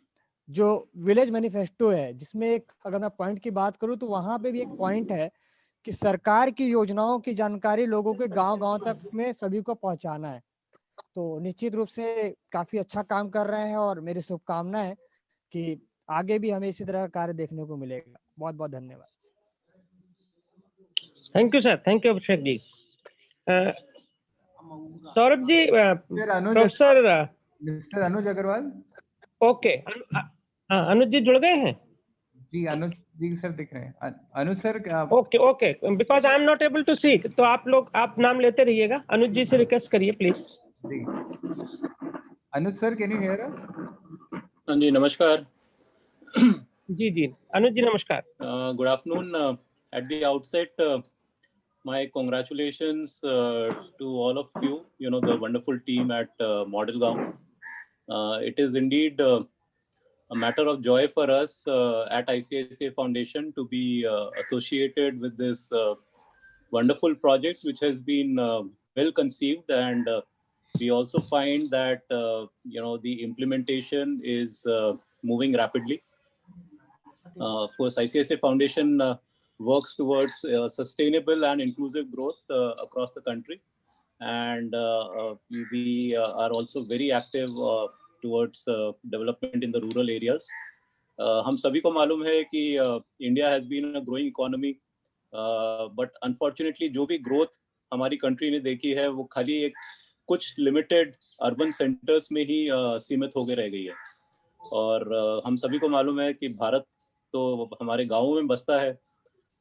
जो विलेज मैनिफेस्टो है, जिसमें एक अगर मैं पॉइंट की बात करूं तो वहां पे भी एक पॉइंट है कि सरकार की योजनाओं की जानकारी लोगों के गांव-गांव तक में सभी को पहुंचाना है। तो निश्चित रूप से काफी अच्छा काम कर रहे हैं और मेरी शुभकामनाएं है कि आगे भी हमें इसी तरह का कार्य देखने को मिलेगा। बहुत बहुत धन्यवाद। Thank you sir, thank you Abhishek ji. Saurabh ji, professor mister Anuj Agarwal. Okay, Anuj ji जुड़ गए हैं? जी अनुज जी सर दिख रहे हैं। Anuj sir okay okay, because I am not able to see, तो आप नाम लेते रहिएगा। अनुज जी से रिक्वेस्ट करिए प्लीज। जी Anuj sir, can you hear us? हाँ जी, नमस्कार। जी जी, अनुज जी नमस्कार। Good afternoon. At the outset, my congratulations to all of you, the wonderful team at Model Gaon. It is indeed a matter of joy for us at ICICI Foundation to be associated with this wonderful project, which has been well conceived, and we also find that the implementation is moving rapidly. Of course, ICICI Foundation works towards sustainable and inclusive growth across the country, and we are also very active towards development in the rural areas. हम सभी को मालूम है कि India has been a growing economy, but unfortunately जो भी growth हमारी country ने देखी है वो खाली एक कुछ लिमिटेड अर्बन सेंटर्स में ही सीमित होकर रह गई है। और हम सभी को मालूम है कि भारत तो हमारे गाँवों में बसता है,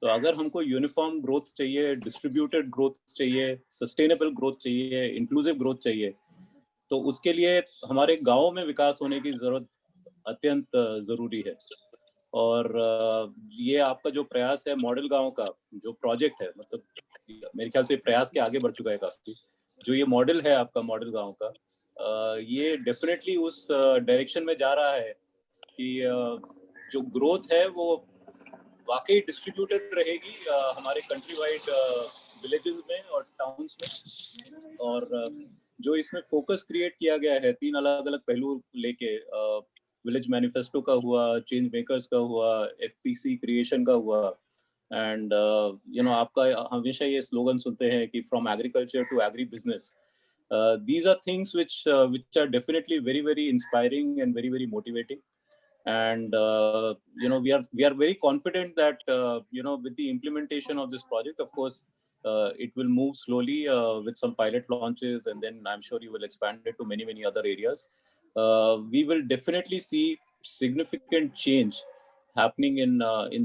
तो अगर हमको यूनिफॉर्म ग्रोथ चाहिए, डिस्ट्रीब्यूटेड ग्रोथ चाहिए, सस्टेनेबल ग्रोथ चाहिए, इंक्लूसिव ग्रोथ चाहिए, तो उसके लिए हमारे गाँवों में विकास होने की जरूरत अत्यंत जरूरी है। और ये आपका जो प्रयास है मॉडल गांव का जो प्रोजेक्ट है, मतलब मेरे ख्याल से प्रयास के आगे बढ़ चुका है काफी, जो ये मॉडल है आपका मॉडल गांव का, ये डेफिनेटली उस डायरेक्शन में जा रहा है कि जो ग्रोथ है वो वाकई डिस्ट्रीब्यूटेड रहेगी हमारे कंट्री वाइड विलेजेस में और टाउन्स में। और जो इसमें फोकस क्रिएट किया गया है 3 अलग अलग पहलू लेके, विलेज मैनिफेस्टो का हुआ, चेंज मेकर्स का हुआ, एफपीसी क्रिएशन का हुआ, एंड आपका हमेशा ये स्लोगन सुनते हैं कि from agriculture to agribusiness. These are things which are definitely very very inspiring and very very motivating, and we are very confident that with the implementation of this project, of course it will move slowly with some pilot launches, and then I'm sure you will expand it to many other areas. We will definitely see significant change happening in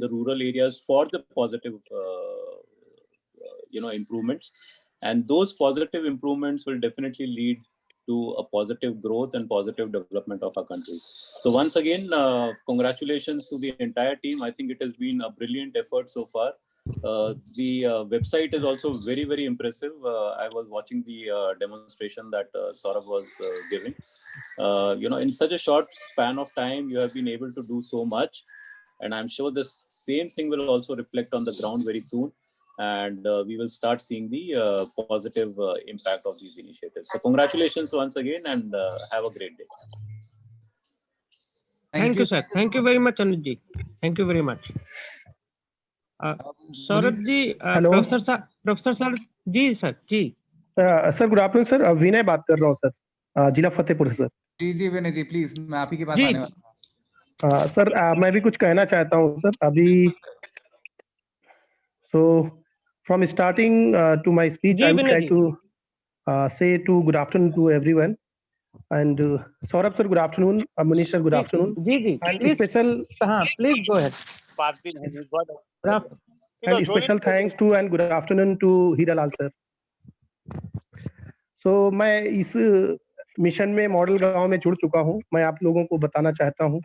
the rural areas for the positive improvements, and those positive improvements will definitely lead to a positive growth and positive development of our country. So once again, congratulations to the entire team. I think it has been a brilliant effort so far. The website is also very very impressive. I was watching the demonstration that Saurabh was giving. In such a short span of time, you have been able to do so much, and I'm sure this same thing will also reflect on the ground very soon, and we will start seeing the positive impact of these initiatives. So congratulations once again, and have a great day. Thank you sir, thank you very much Anuj ji, thank you very much. Saurabh ji, professor sir ji, sir ji sir good afternoon sir, Vinay बात कर रहा हूँ sir, जिला Fatehpur sir. जी Vinay ji please, मैं आप ही के पास आने वाला हूँ। सर मैं भी कुछ कहना चाहता हूँ सर अभी। So from starting to my speech, I would like to say good afternoon to everyone. And Saurabh sir, good afternoon. Manish sir, good afternoon. And please, special, please go ahead. And special thanks to and good afternoon to Hiralal sir. So मैं इस mission में model गांव में जुड़ चुका हूं। मैं आप लोगों को बताना चाहता हूं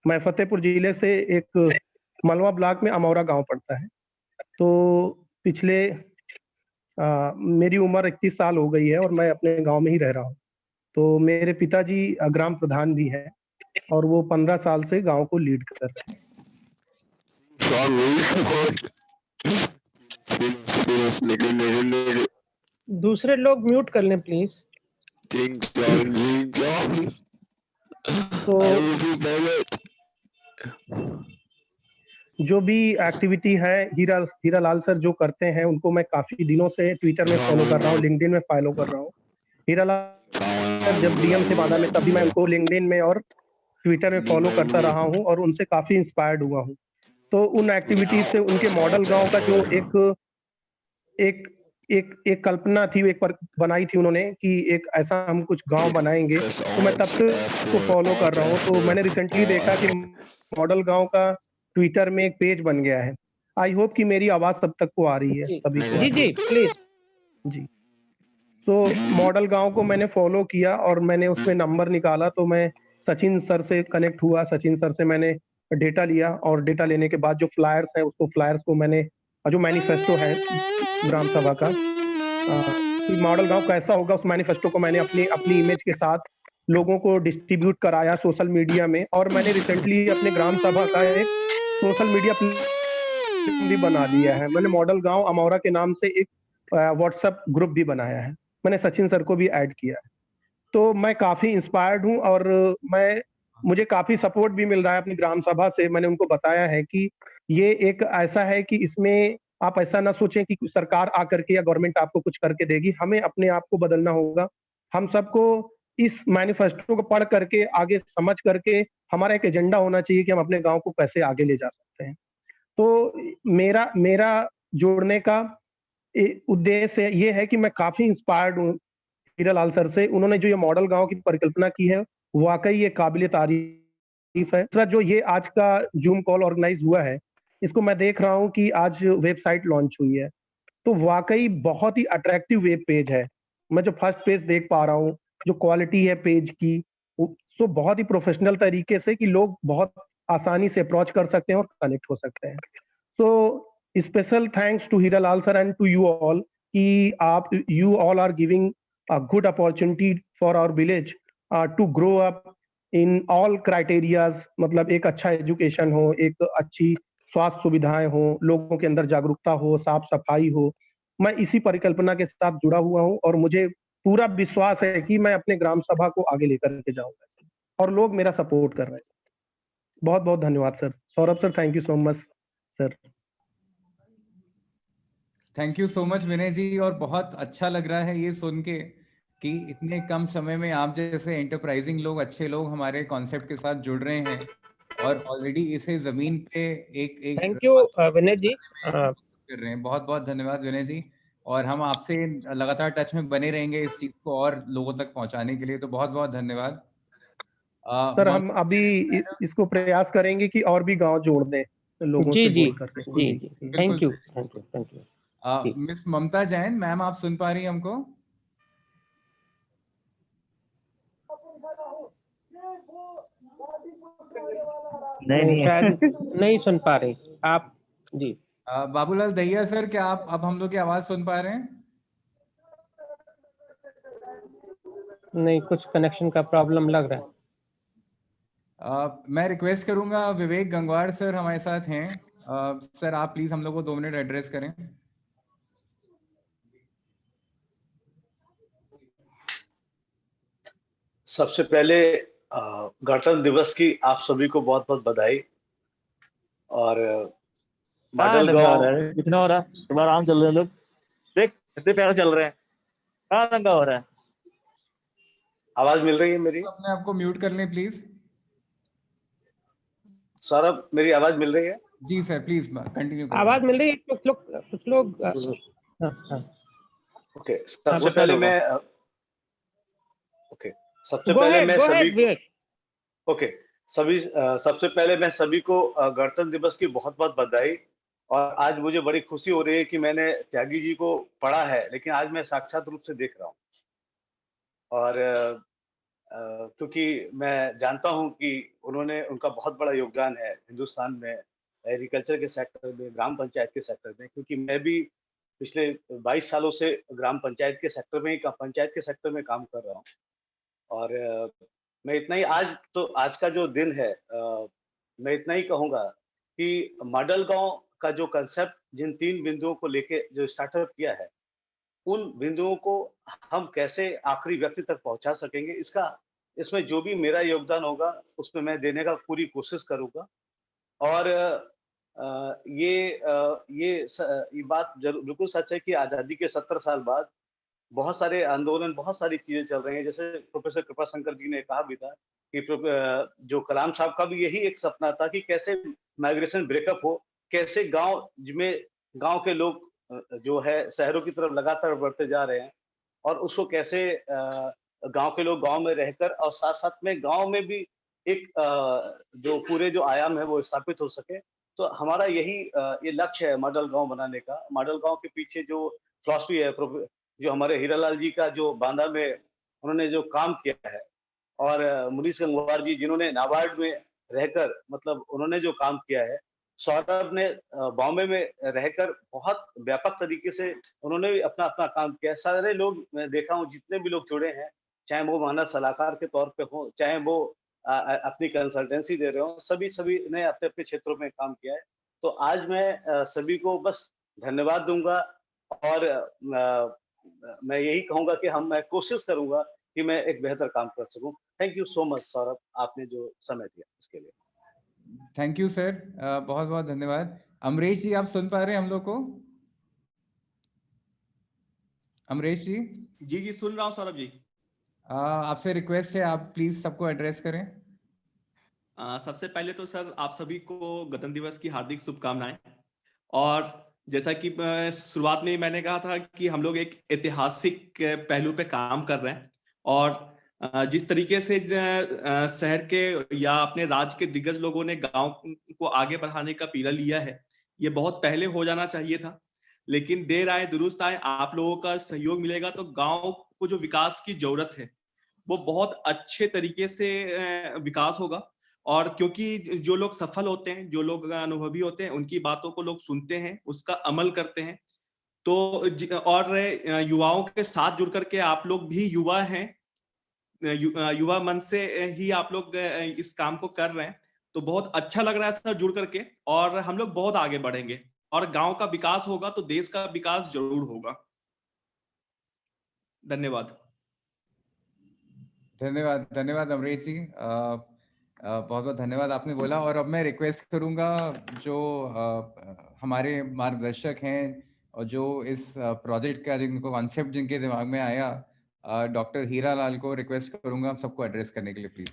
मैं फतेहपुर जिले से, एक मलवा ब्लॉक में अमौरा गांव पड़ता है। तो पिछले मेरी उम्र 31 साल हो गई है और मैं अपने गांव में ही रह रहा हूँ। तो मेरे पिताजी ग्राम प्रधान भी हैं और वो 15 साल से गांव को लीड कर रहे हैं। दूसरे लोग म्यूट कर लें प्लीज। तो जो भी एक्टिविटी है हीरालाल सर जो करते हैं उनको मैं काफी दिनों से ट्विटर में फॉलो कर रहा हूँ, लिंक्डइन में फॉलो कर रहा हूँ। हीरालाल सर जब डीएम से बाधा में तभी मैं उनको लिंक्डइन में और ट्विटर में फॉलो करता रहा हूँ और उनसे काफी इंस्पायर्ड हुआ हूँ। तो उन एक्टिविटीज से उनके मॉडल गांव का जो एक कल्पना थी, एक पर बनाई थी उन्होंने कि एक ऐसा हम कुछ गांव बनाएंगे, तो मैं तब से उसको फॉलो कर रहा हूँ। तो मैंने रिसेंटली देखा कि मॉडल गांव का ट्विटर में एक पेज बन गया है। आई होप कि मेरी आवाज सब तक को आ रही है, सभी को। जी जी प्लीज जी। तो मॉडल गांव को मैंने फॉलो किया और मैंने उसमें नंबर निकाला, तो मैं सचिन सर से कनेक्ट हुआ। सचिन सर से मैंने डेटा लिया और डेटा लेने के बाद जो फ्लायर्स है उसको फ्लायर्स को मैंने, जो मैनिफेस्टो है ग्राम सभा का कि मॉडल गांव कैसा होगा, उस मैनिफेस्टो को मैंने अपनी इमेज के साथ लोगों को डिस्ट्रीब्यूट कराया सोशल मीडिया में। और मैंने रिसेंटली अपने ग्राम सभा का एक सोशल मीडिया भी बना दिया है। मैंने मॉडल गांव अमौरा के नाम से एक व्हाट्सएप ग्रुप भी बनाया है। मैंने सचिन सर को भी ऐड किया है। तो मैं काफी इंस्पायर्ड हूं और मुझे काफी सपोर्ट भी मिल रहा है अपनी ग्राम सभा से। मैंने उनको बताया है कि ये एक ऐसा है कि इसमें आप ऐसा ना सोचें कि सरकार आकर के या गवर्नमेंट आपको कुछ करके देगी। हमें अपने आप को बदलना होगा। हम सबको इस मैनिफेस्टो को पढ़ करके, आगे समझ करके, हमारा एक एजेंडा होना चाहिए कि हम अपने गांव को कैसे आगे ले जा सकते हैं। तो मेरा जोड़ने का उद्देश्य ये है कि मैं काफी इंस्पायर्ड हूँ हीरालाल सर से। उन्होंने जो ये मॉडल गांव की परिकल्पना की है वाकई ये काबिले तारीफ है। जो ये आज का जूम कॉल ऑर्गेनाइज हुआ है, इसको मैं देख रहा हूँ कि आज वेबसाइट लॉन्च हुई है, तो वाकई बहुत ही अट्रैक्टिव वेब पेज है। मैं जो फर्स्ट पेज देख पा रहा हूँ, जो क्वालिटी है पेज की, सो बहुत ही प्रोफेशनल तरीके से कि लोग बहुत आसानी से अप्रोच कर सकते हैं और कनेक्ट हो सकते हैं। So special thanks to Hiralal sir and to you all कि you all are giving a good opportunity for our village to grow up in all criterias। मतलब एक अच्छा एजुकेशन हो, एक अच्छी स्वास्थ्य सुविधाएं हो, लोगों के अंदर जागरूकता हो, साफ सफाई हो। मैं इसी परिकल्पना के साथ जुड़ा हुआ हूं और मुझे पूरा विश्वास है कि मैं अपने ग्राम सभा को आगे लेकर के जाऊंगा और लोग मेरा सपोर्ट कर रहे हैं। बहुत बहुत धन्यवाद sir. Saurabh sir, thank you so much sir. Thank you so much Vinay ji. और बहुत अच्छा लग रहा है ये सुन के कि इतने कम समय में आप जैसे एंटरप्राइजिंग लोग, अच्छे लोग हमारे कॉन्सेप्ट के साथ जुड़ रहे हैं और ऑलरेडी इसे जमीन पे एक थैंक यू विनय जी कर रहे हैं। बहुत बहुत धन्यवाद विनय जी। और हम आपसे लगातार टच में बने रहेंगे इस चीज को और लोगों तक पहुंचाने के लिए। तो बहुत बहुत धन्यवाद। सर हम अभी इसको प्रयास करेंगे कि और भी गांव जोड़ दें लोगों से बोल करके। जी thank you. Miss Mamta Jain ma'am, आप सुन पा रही हैं हमको? नहीं शायद नहीं सुन पा रही आप जी। बाबूलाल दहिया सर, क्या आप अब हम लोग की आवाज सुन पा रहे हैं? नहीं, कुछ कनेक्शन का प्रॉब्लम लग रहा है। मैं रिक्वेस्ट करूंगा, विवेक गंगवार सर हमारे साथ हैं। सर आप प्लीज हम लोग को 2 मिनट एड्रेस करें। सबसे पहले गणतंत्र दिवस की आप सभी को बहुत बहुत बधाई। और मॉडल गांव कितना हो रहा है? थोड़ा आराम चल रहे हैं लोग, देख कितने प्यारे चल रहे हैं। कहाँ दंगा हो रहा है? आवाज मिल रही है मेरी? अपने आपको म्यूट कर लें प्लीज। सौरभ, मेरी आवाज मिल रही है? जी सर, प्लीज कंटिन्यू करें। आवाज मिल रही है? कुछ लोग ओके, सबसे पहले मैं सबसे पहले मैं सभी को गणतंत्र दिवस की बहुत बहुत बधाई। और आज मुझे बड़ी खुशी हो रही है कि मैंने त्यागी जी को पढ़ा है, लेकिन आज मैं साक्षात रूप से देख रहा हूँ। और क्योंकि मैं जानता हूँ कि उन्होंने उनका बहुत बड़ा योगदान है हिंदुस्तान में एग्रीकल्चर के सेक्टर में, ग्राम पंचायत के सेक्टर में, क्योंकि मैं भी पिछले 22 सालों से ग्राम पंचायत के सेक्टर में ही पंचायत के सेक्टर में काम कर रहा हूँ। और मैं इतना ही आज का जो दिन है, मैं इतना ही कहूँगा कि मॉडल गांव का जो कंसेप्ट जिन 3 बिंदुओं को लेके जो स्टार्टअप किया है, उन बिंदुओं को हम कैसे आखिरी व्यक्ति तक पहुंचा सकेंगे, इसमें जो भी मेरा योगदान होगा उसमें मैं देने का पूरी कोशिश करूंगा। और ये बात बिल्कुल सच है कि आज़ादी के 70 साल बाद बहुत सारे आंदोलन, बहुत सारी चीजें चल रही हैं। जैसे प्रोफेसर कृपाशंकर जी ने कहा भी था कि जो कलाम साहब का भी यही एक सपना था कि कैसे माइग्रेशन ब्रेकअप हो, कैसे गांव के लोग जो है शहरों की तरफ लगातार बढ़ते जा रहे हैं, और उसको कैसे गांव के लोग गांव में रहकर और साथ साथ में गांव में भी एक जो पूरे जो आयाम है वो स्थापित हो सके। तो हमारा यही ये लक्ष्य है मॉडल गांव बनाने का। मॉडल गांव के पीछे जो फिलॉसफी है, जो हमारे हीरालाल जी का जो बांदा में उन्होंने जो काम किया है, और मुनीष गंगवार जी जिन्होंने नाबार्ड में रहकर मतलब उन्होंने जो काम किया है, सौरभ ने बॉम्बे में रहकर बहुत व्यापक तरीके से उन्होंने भी अपना काम किया है। सारे लोग मैं देखा हूँ, जितने भी लोग जुड़े हैं, चाहे वो मानव सलाहकार के तौर पे हो, चाहे वो अपनी कंसल्टेंसी दे रहे हो, सभी ने अपने अपने क्षेत्रों में काम किया है। तो आज मैं सभी को बस धन्यवाद दूंगा, और मैं यही कहूंगा कि मैं कोशिश करूंगा कि मैं एक बेहतर काम कर सकूं। Thank you so much Saurabh, आपने जो समय दिया इसके लिए। थैंक यू सर, बहुत बहुत धन्यवाद। अमरीश जी, आप सुन पा रहे हैं हम लोग को? अमरीश जी? जी सुन रहा हूँ सौरभ जी। आपसे रिक्वेस्ट है, आप प्लीज सबको एड्रेस करें। सबसे पहले तो सर आप सभी को गणतंत्र दिवस की हार्दिक शुभकामनाएं। और जैसा कि शुरुआत में मैंने कहा था कि हम लोग एक ऐतिहासिक पहलू पे काम कर रहे हैं, और जिस तरीके से शहर के या अपने राज्य के दिग्गज लोगों ने गांव को आगे बढ़ाने का पीड़ा लिया है, ये बहुत पहले हो जाना चाहिए था, लेकिन देर आए दुरुस्त आए। आप लोगों का सहयोग मिलेगा तो गांव को जो विकास की जरूरत है वो बहुत अच्छे तरीके से विकास होगा। और क्योंकि जो लोग सफल होते हैं, जो लोग अनुभवी होते हैं, उनकी बातों को लोग सुनते हैं, उसका अमल करते हैं। तो और युवाओं के साथ जुड़ करके, आप लोग भी युवा हैं, युवा मन से ही आप लोग इस काम को कर रहे हैं, तो बहुत अच्छा लग रहा है सर जुड़ करके। और हम लोग बहुत आगे बढ़ेंगे, और गांव का विकास होगा तो देश का विकास जरूर होगा। धन्यवाद। धन्यवाद, धन्यवाद अमरीश जी, बहुत बहुत धन्यवाद आपने बोला। और अब मैं रिक्वेस्ट करूंगा जो हमारे मार्गदर्शक हैं और जो इस प्रोजेक्ट का जिनको कॉन्सेप्ट जिनके दिमाग में आया, डॉक्टर हीरालाल को रिक्वेस्ट करूंगा आप सबको एड्रेस करने के लिए प्लीज।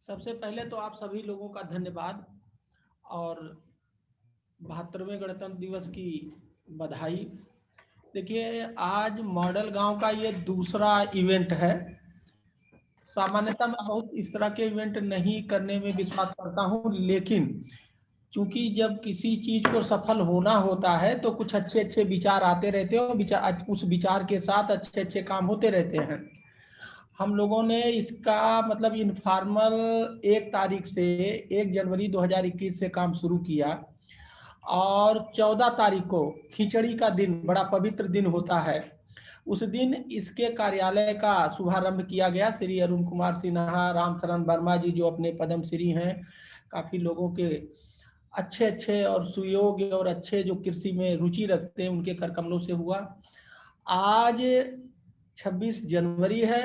सबसे पहले तो आप सभी लोगों का धन्यवाद, और 72वें गणतंत्र दिवस की बधाई। देखिए, आज मॉडल गांव का ये दूसरा इवेंट है। सामान्यतः मैं बहुत इस तरह के इवेंट नहीं करने में विश्वास करता हूं, लेकिन क्योंकि जब किसी चीज को सफल होना होता है तो कुछ अच्छे अच्छे विचार आते रहते हैं, और उस विचार के साथ अच्छे अच्छे काम होते रहते हैं। हम लोगों ने इसका मतलब इनफॉर्मल 1 तारीख से 1 जनवरी 2021 से काम शुरू किया, और 14 तारीख को खिचड़ी का दिन, बड़ा पवित्र दिन होता है, उस दिन इसके कार्यालय का शुभारंभ किया गया। श्री अरुण कुमार सिन्हा, रामचरण वर्मा जी जो अपने पद्मश्री हैं, काफी लोगों के अच्छे और सुयोग्य और अच्छे जो कृषि में रुचि रखते हैं, उनके कर कमलों से हुआ। आज 26 जनवरी है,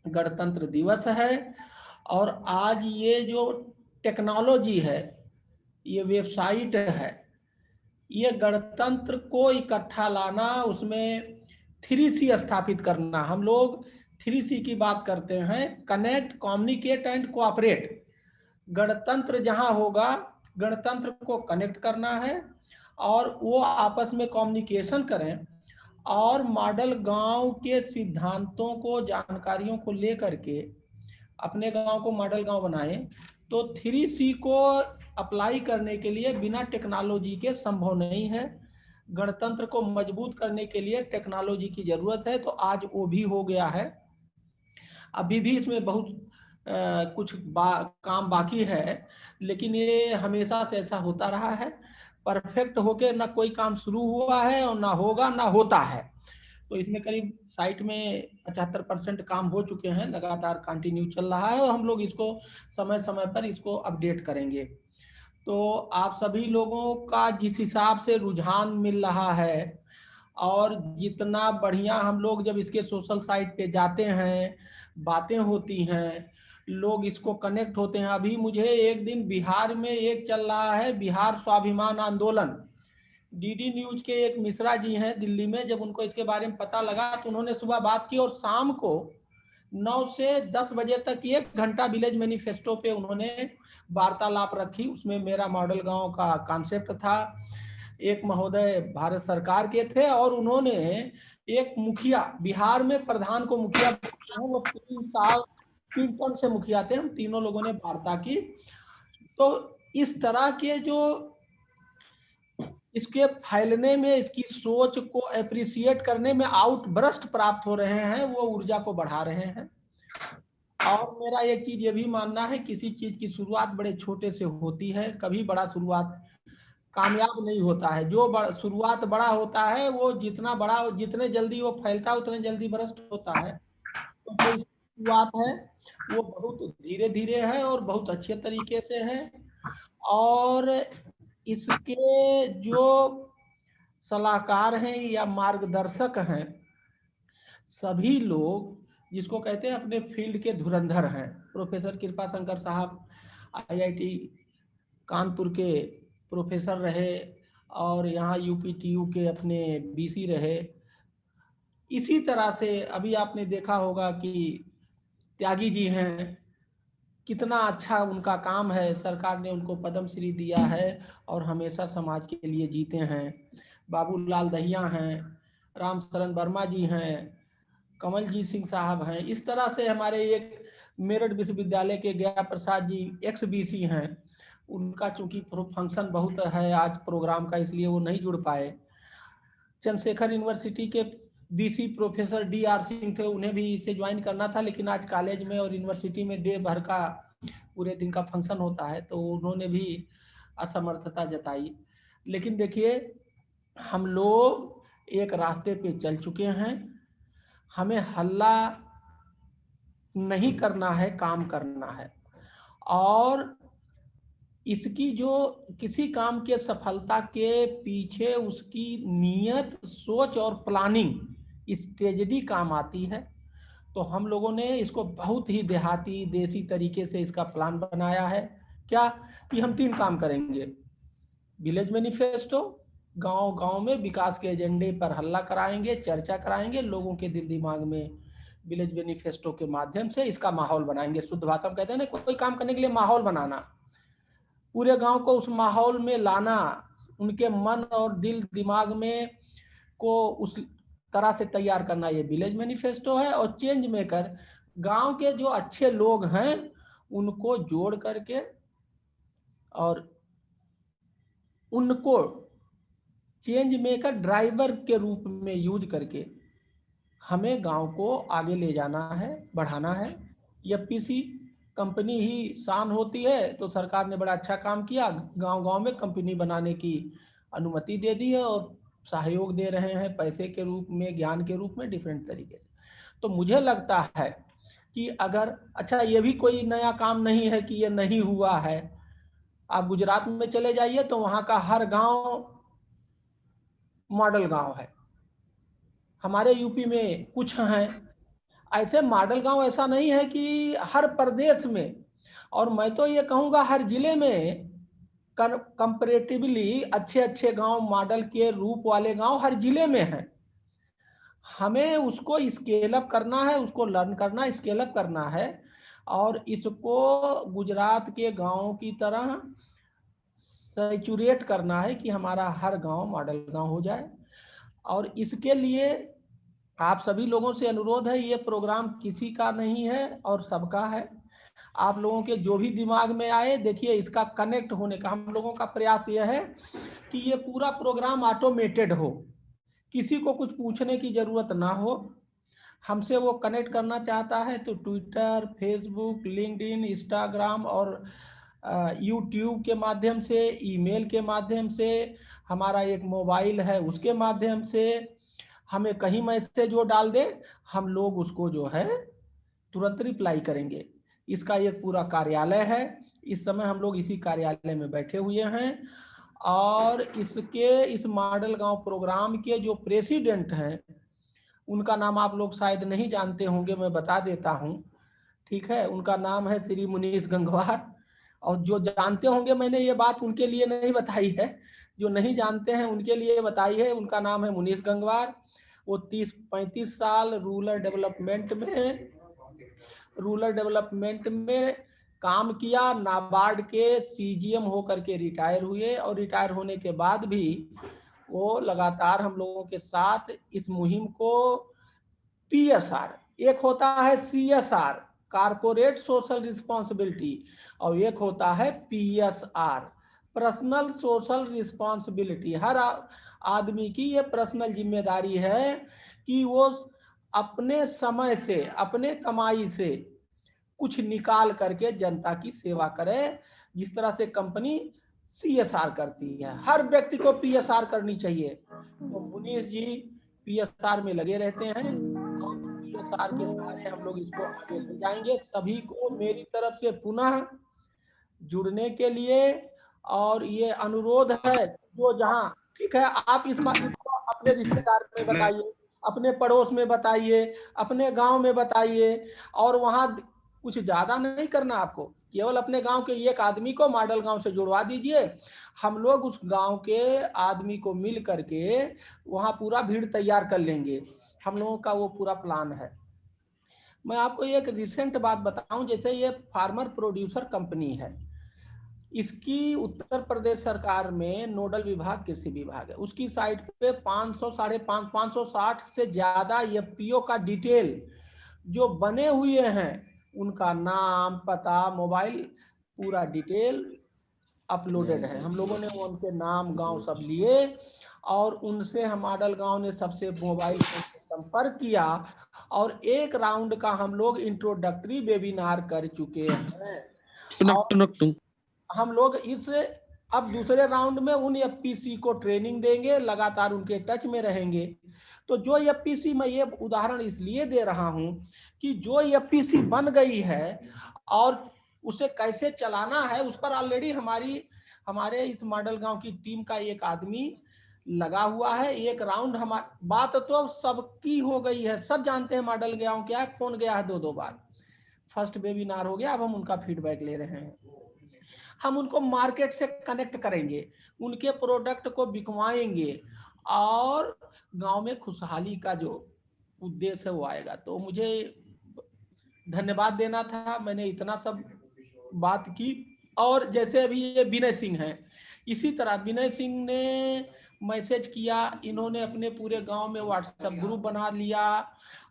गणतंत्र दिवस है, और आज ये जो टेक्नोलॉजी है, ये वेबसाइट है, ये गणतंत्र को इकट्ठा लाना, उसमें 3C स्थापित करना। हम लोग 3C की बात करते हैं, कनेक्ट, कम्युनिकेट एंड कोऑपरेट। गणतंत्र जहां होगा, गणतंत्र को कनेक्ट करना है और वो आपस में कम्युनिकेशन करें, और मॉडल गांव के सिद्धांतों को, जानकारियों को लेकर के अपने गांव को मॉडल गांव बनाएं। तो 3C को अप्लाई करने के लिए बिना टेक्नोलॉजी के संभव नहीं है। गणतंत्र को मजबूत करने के लिए टेक्नोलॉजी की जरूरत है, तो आज वो भी हो गया है। अभी भी इसमें बहुत कुछ काम बाकी है, लेकिन ये हमेशा से ऐसा होता रहा है। परफेक्ट होके ना कोई काम शुरू हुआ है और ना होगा ना होता है। तो इसमें करीब साइट में 75% काम हो चुके हैं, लगातार कंटिन्यू चल रहा है और हम लोग इसको समय समय पर इसको अपडेट करेंगे। तो आप सभी लोगों का जिस हिसाब से रुझान मिल रहा है और जितना बढ़िया हम लोग जब इसके सोशल साइट पे जाते हैं, बातें होती हैं, लोग इसको कनेक्ट होते हैं। अभी मुझे एक दिन बिहार में एक चल रहा है बिहार स्वाभिमान आंदोलन, डीडी न्यूज के एक मिश्रा जी हैं दिल्ली में, जब उनको इसके बारे में पता लगा तो उन्होंने सुबह बात की और शाम को 9 से 10 बजे तक 1 घंटा विलेज मैनिफेस्टो पे उन्होंने वार्तालाप रखी। उसमें मेरा मॉडल गांव का कॉन्सेप्ट था, एक महोदय भारत सरकार के थे और उन्होंने एक मुखिया, बिहार में प्रधान को मुखिया, वो 3 टर्म से मुखिया थे, हम तीनों लोगों ने वार्ता की। तो इस तरह के जो इसके फैलने में, इसकी सोच को एप्रिसिएट करने में आउटबर्स्ट प्राप्त हो रहे हैं, वो ऊर्जा को बढ़ा रहे हैं। और मेरा एक चीज ये भी मानना है, किसी चीज की शुरुआत बड़े छोटे से होती है, कभी बड़ा शुरुआत कामयाब नहीं होता है। जो शुरुआत बड़ा होता है वो जितना बड़ा, जितने जल्दी वो फैलता है उतने जल्दी भ्रष्ट होता है। तो जो शुरुआत है वो बहुत धीरे धीरे है और बहुत अच्छे तरीके से है। और इसके जो सलाहकार हैं या मार्गदर्शक हैं, सभी लोग जिसको कहते हैं अपने फील्ड के धुरंधर हैं। प्रोफेसर कृपा शंकर साहब IIT कानपुर के प्रोफेसर रहे और यहाँ UPTU के अपने BC रहे। इसी तरह से अभी आपने देखा होगा कि त्यागी जी हैं, कितना अच्छा उनका काम है, सरकार ने उनको पद्मश्री दिया है और हमेशा समाज के लिए जीते हैं। बाबूलाल दहिया हैं, राम शरण वर्मा जी हैं, कमलजीत सिंह साहब हैं। इस तरह से हमारे एक मेरठ विश्वविद्यालय के गया प्रसाद जी ex-BC हैं, उनका चूंकि फंक्शन बहुत है आज प्रोग्राम का इसलिए वो नहीं जुड़ पाए। चंद्रशेखर यूनिवर्सिटी के BC प्रोफेसर DR सिंह थे, उन्हें भी इसे ज्वाइन करना था, लेकिन आज कॉलेज में और यूनिवर्सिटी में डे भर का पूरे दिन का फंक्शन होता है तो उन्होंने भी असमर्थता जताई। लेकिन देखिए, हम लोग एक रास्ते पे चल चुके हैं, हमें हल्ला नहीं करना है, काम करना है। और इसकी जो किसी काम के सफलता के पीछे उसकी नियत, सोच और प्लानिंग स्ट्रेटजी काम आती है। तो हम लोगों ने इसको बहुत ही देहाती देसी तरीके से इसका प्लान बनाया है। क्या कि हम 3 काम करेंगे। विलेज मैनिफेस्टो, गांव गांव में विकास के एजेंडे पर हल्ला कराएंगे, चर्चा कराएंगे, लोगों के दिल दिमाग में विलेज मैनिफेस्टो के माध्यम से इसका माहौल बनाएंगे। शुद्ध भाषा में कहते हैं ना, कोई काम करने के लिए माहौल बनाना, पूरे गांव को उस माहौल में लाना, उनके मन और दिल दिमाग में को उस तरह से तैयार करना, ये विलेज मैनिफेस्टो है। और चेंज मेकर, गांव के जो अच्छे लोग हैं उनको जोड़ करके और उनको चेंज मेकर ड्राइवर के रूप में यूज करके हमें गांव को आगे ले जाना है, बढ़ाना है। FPC कंपनी ही शान होती है, तो सरकार ने बड़ा अच्छा काम किया, गांव गांव में कंपनी बनाने की अनुमति दे दी है और सहयोग दे रहे हैं, पैसे के रूप में, ज्ञान के रूप में, डिफरेंट तरीके से। तो मुझे लगता है कि अगर, अच्छा ये भी कोई नया काम नहीं है कि ये नहीं हुआ है। आप गुजरात में चले जाइए तो वहाँ का हर गांव मॉडल गांव है। हमारे यूपी में कुछ हैं ऐसे मॉडल गांव, ऐसा नहीं है कि हर प्रदेश में, और मैं तो ये कहूँगा हर जिले में कंपैरेटिवली अच्छे अच्छे गांव, मॉडल के रूप वाले गांव हर जिले में हैं। हमें उसको स्केल अप करना है, उसको लर्न करना, स्केल अप करना है और इसको गुजरात के गांव की तरह सैचुरेट करना है कि हमारा हर गांव मॉडल गांव हो जाए। और इसके लिए आप सभी लोगों से अनुरोध है, ये प्रोग्राम किसी का नहीं है और सबका है। आप लोगों के जो भी दिमाग में आए, देखिए इसका कनेक्ट होने का हम लोगों का प्रयास ये है कि ये पूरा प्रोग्राम ऑटोमेटेड हो, किसी को कुछ पूछने की जरूरत ना हो। हमसे वो कनेक्ट करना चाहता है तो ट्विटर, फेसबुक, लिंक्डइन, इंस्टाग्राम और यूट्यूब के माध्यम से, ईमेल के माध्यम से, हमारा एक मोबाइल है उसके माध्यम से हमें कहीं मैसेज वो डाल दे, हम लोग उसको जो है तुरंत रिप्लाई करेंगे। इसका एक पूरा कार्यालय है, इस समय हम लोग इसी कार्यालय में बैठे हुए हैं। और इस मॉडल गांव प्रोग्राम के जो प्रेसिडेंट हैं उनका नाम आप लोग शायद नहीं जानते होंगे, मैं बता देता हूं, ठीक है। उनका नाम है श्री मुनीश गंगवार। और जो जानते होंगे, मैंने ये बात उनके लिए नहीं बताई है, जो नहीं जानते हैं उनके लिए बताई है। उनका नाम है मुनीश गंगवार। वो 30-35 साल रूरल डेवलपमेंट में काम किया। नाबार्ड के सीजीएम होकर के रिटायर हुए और रिटायर होने के बाद भी वो लगातार हम लोगों के साथ इस मुहिम को पीएसआर, एक होता है सीएसआर कारपोरेट सोशल रिस्पॉन्सिबिलिटी, और एक होता है पीएसआर पर्सनल सोशल रिस्पॉन्सिबिलिटी। हर आदमी की ये पर्सनल जिम्मेदारी है कि वो अपने समय से, अपने कमाई से कुछ निकाल करके जनता की सेवा करे, जिस तरह से कंपनी सीएसआर करती है। हर व्यक्ति को पीएसआर करनी चाहिए। तो मुनीश जी पीएसआर में लगे रहते हैं और पीएसआर के सहारे हम लोग इसको आगे ले जाएंगे। सभी को मेरी तरफ से पुनः जुड़ने के लिए, और ये अनुरोध है जो जहां, ठीक है, आप इसको अपने रिश्तेदार में बताइए, अपने पड़ोस में बताइए, अपने गांव में बताइए, और वहां कुछ ज्यादा नहीं करना आपको, केवल अपने गांव के एक आदमी को मॉडल गांव से जुड़वा दीजिए। हम लोग उस गांव के आदमी को मिल करके वहां पूरा भीड़ तैयार कर लेंगे। हम लोगों का वो पूरा प्लान है। मैं आपको एक रिसेंट बात बताऊं, जैसे ये फार्मर प्रोड्यूसर कंपनी है, इसकी उत्तर प्रदेश सरकार में नोडल विभाग कृषि विभाग है। उसकी साइट पे 560 से ज्यादा एफपीओ का डिटेल जो बने हुए हैं, उनका नाम, पता, मोबाइल, पूरा डिटेल अपलोडेड है। हम लोगों ने उनके नाम, गांव सब लिए और उनसे हम मॉडल गांव ने सबसे मोबाइल से संपर्क किया और एक राउंड का हम लोग इंट्रोडक्टरी वेबिनार कर चुके हैं। और हम लोग अब दूसरे राउंड में उन एफपीसी को ट्रेनिंग देंगे, लगातार उनके टच में रहेंगे। तो जो एफपीसी, मैं ये उदाहरण इसलिए दे रहा हूं कि जो एफपीसी बन गई है और उसे कैसे चलाना है, उस पर ऑलरेडी हमारे इस मॉडल गांव की टीम का एक आदमी लगा हुआ है। एक राउंड बात तो सबकी हो गई है, सब जानते हैं मॉडल गांव क्या है, फोन गया है 2-2 बार, फर्स्ट वेबिनार हो गया। अब हम उनका फीडबैक ले रहे हैं। हम उनको मार्केट से कनेक्ट करेंगे, उनके प्रोडक्ट को बिकवाएंगे और गांव में खुशहाली का जो उद्देश्य है वो आएगा। तो मुझे धन्यवाद देना था, मैंने इतना सब बात की। और जैसे अभी ये विनय सिंह हैं, इसी तरह विनय सिंह ने मैसेज किया, इन्होंने अपने पूरे गांव में व्हाट्सएप ग्रुप बना लिया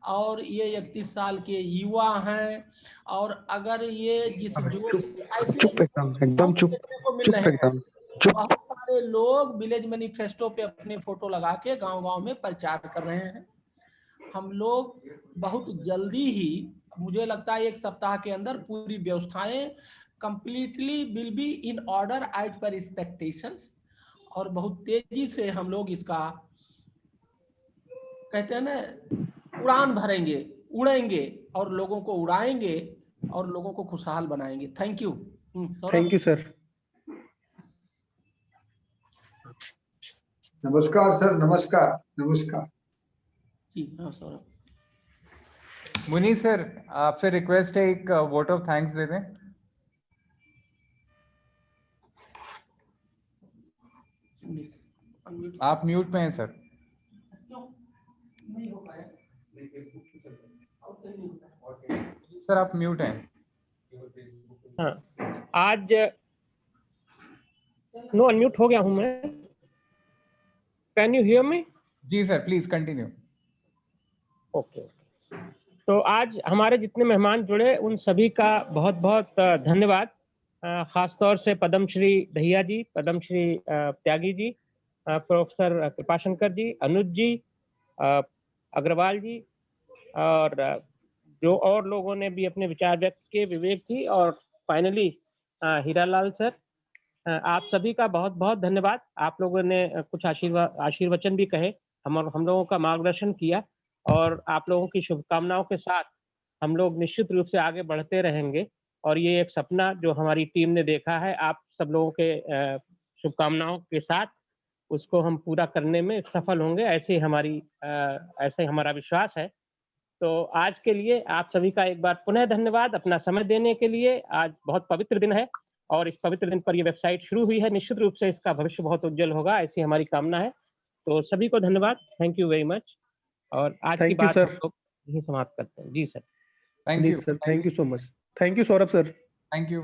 और ये 31 साल के युवा हैं। और अगर ये जिस जो ऐसे एकदम चुप को मिल रहे हैं, एकदम बहुत सारे लोग विलेज मैनिफेस्टो पे अपने फोटो लगा के गांव-गांव में प्रचार कर रहे हैं। हम लोग बहुत जल्दी ही, मुझे लगता है 1 सप्ताह के अंदर पूरी व्यवस्थाएं completely will be in order as per expectations, और बहुत तेजी से हम लोग इसका, कहते हैं ना, उड़ान भरेंगे, उड़ेंगे और लोगों को उड़ाएंगे और लोगों को खुशहाल बनाएंगे। Thank you. Thank you sir. नमस्कार सर, नमस्कार। जी हाँ सौरभ। मुनीश सर, आपसे रिक्वेस्ट है, एक वोट ऑफ थैंक्स दे दें। आप म्यूट पे हैं सर। सर आप म्यूट हैं। हाँ, आज नो अनम्यूट हो गया हूं मैं। Can you hear me? जी सर, प्लीज कंटिन्यू। ओके। तो आज हमारे जितने मेहमान जुड़े उन सभी का बहुत बहुत धन्यवाद। खासतौर से पद्मश्री दहिया जी, पद्मश्री त्यागी जी, प्रोफेसर कृपाशंकर जी, अनुज जी, अग्रवाल जी, और जो और लोगों ने भी अपने विचार व्यक्त किए, विवेक जी और फाइनली हीरालाल सर, आप सभी का बहुत बहुत धन्यवाद। आप लोगों ने कुछ आशीर्वचन भी कहे, हम लोगों का मार्गदर्शन किया, और आप लोगों की शुभकामनाओं के साथ हम लोग निश्चित रूप से आगे बढ़ते रहेंगे। और ये एक सपना जो हमारी टीम ने देखा है, आप सब लोगों के शुभकामनाओं के साथ उसको हम पूरा करने में सफल होंगे, ऐसे हमारा विश्वास है। तो आज के लिए आप सभी का एक बार पुनः धन्यवाद अपना समय देने के लिए। आज बहुत पवित्र दिन है और इस पवित्र दिन पर ये वेबसाइट शुरू हुई है। निश्चित रूप से इसका भविष्य बहुत उज्जवल होगा, ऐसी हमारी कामना है। तो सभी को धन्यवाद, थैंक यू वेरी मच। और आज की बात हम लोग यहीं समाप्त करते हैं। जी sir, thank you sir, thank you so much. Thank you Saurabh sir. Thank you.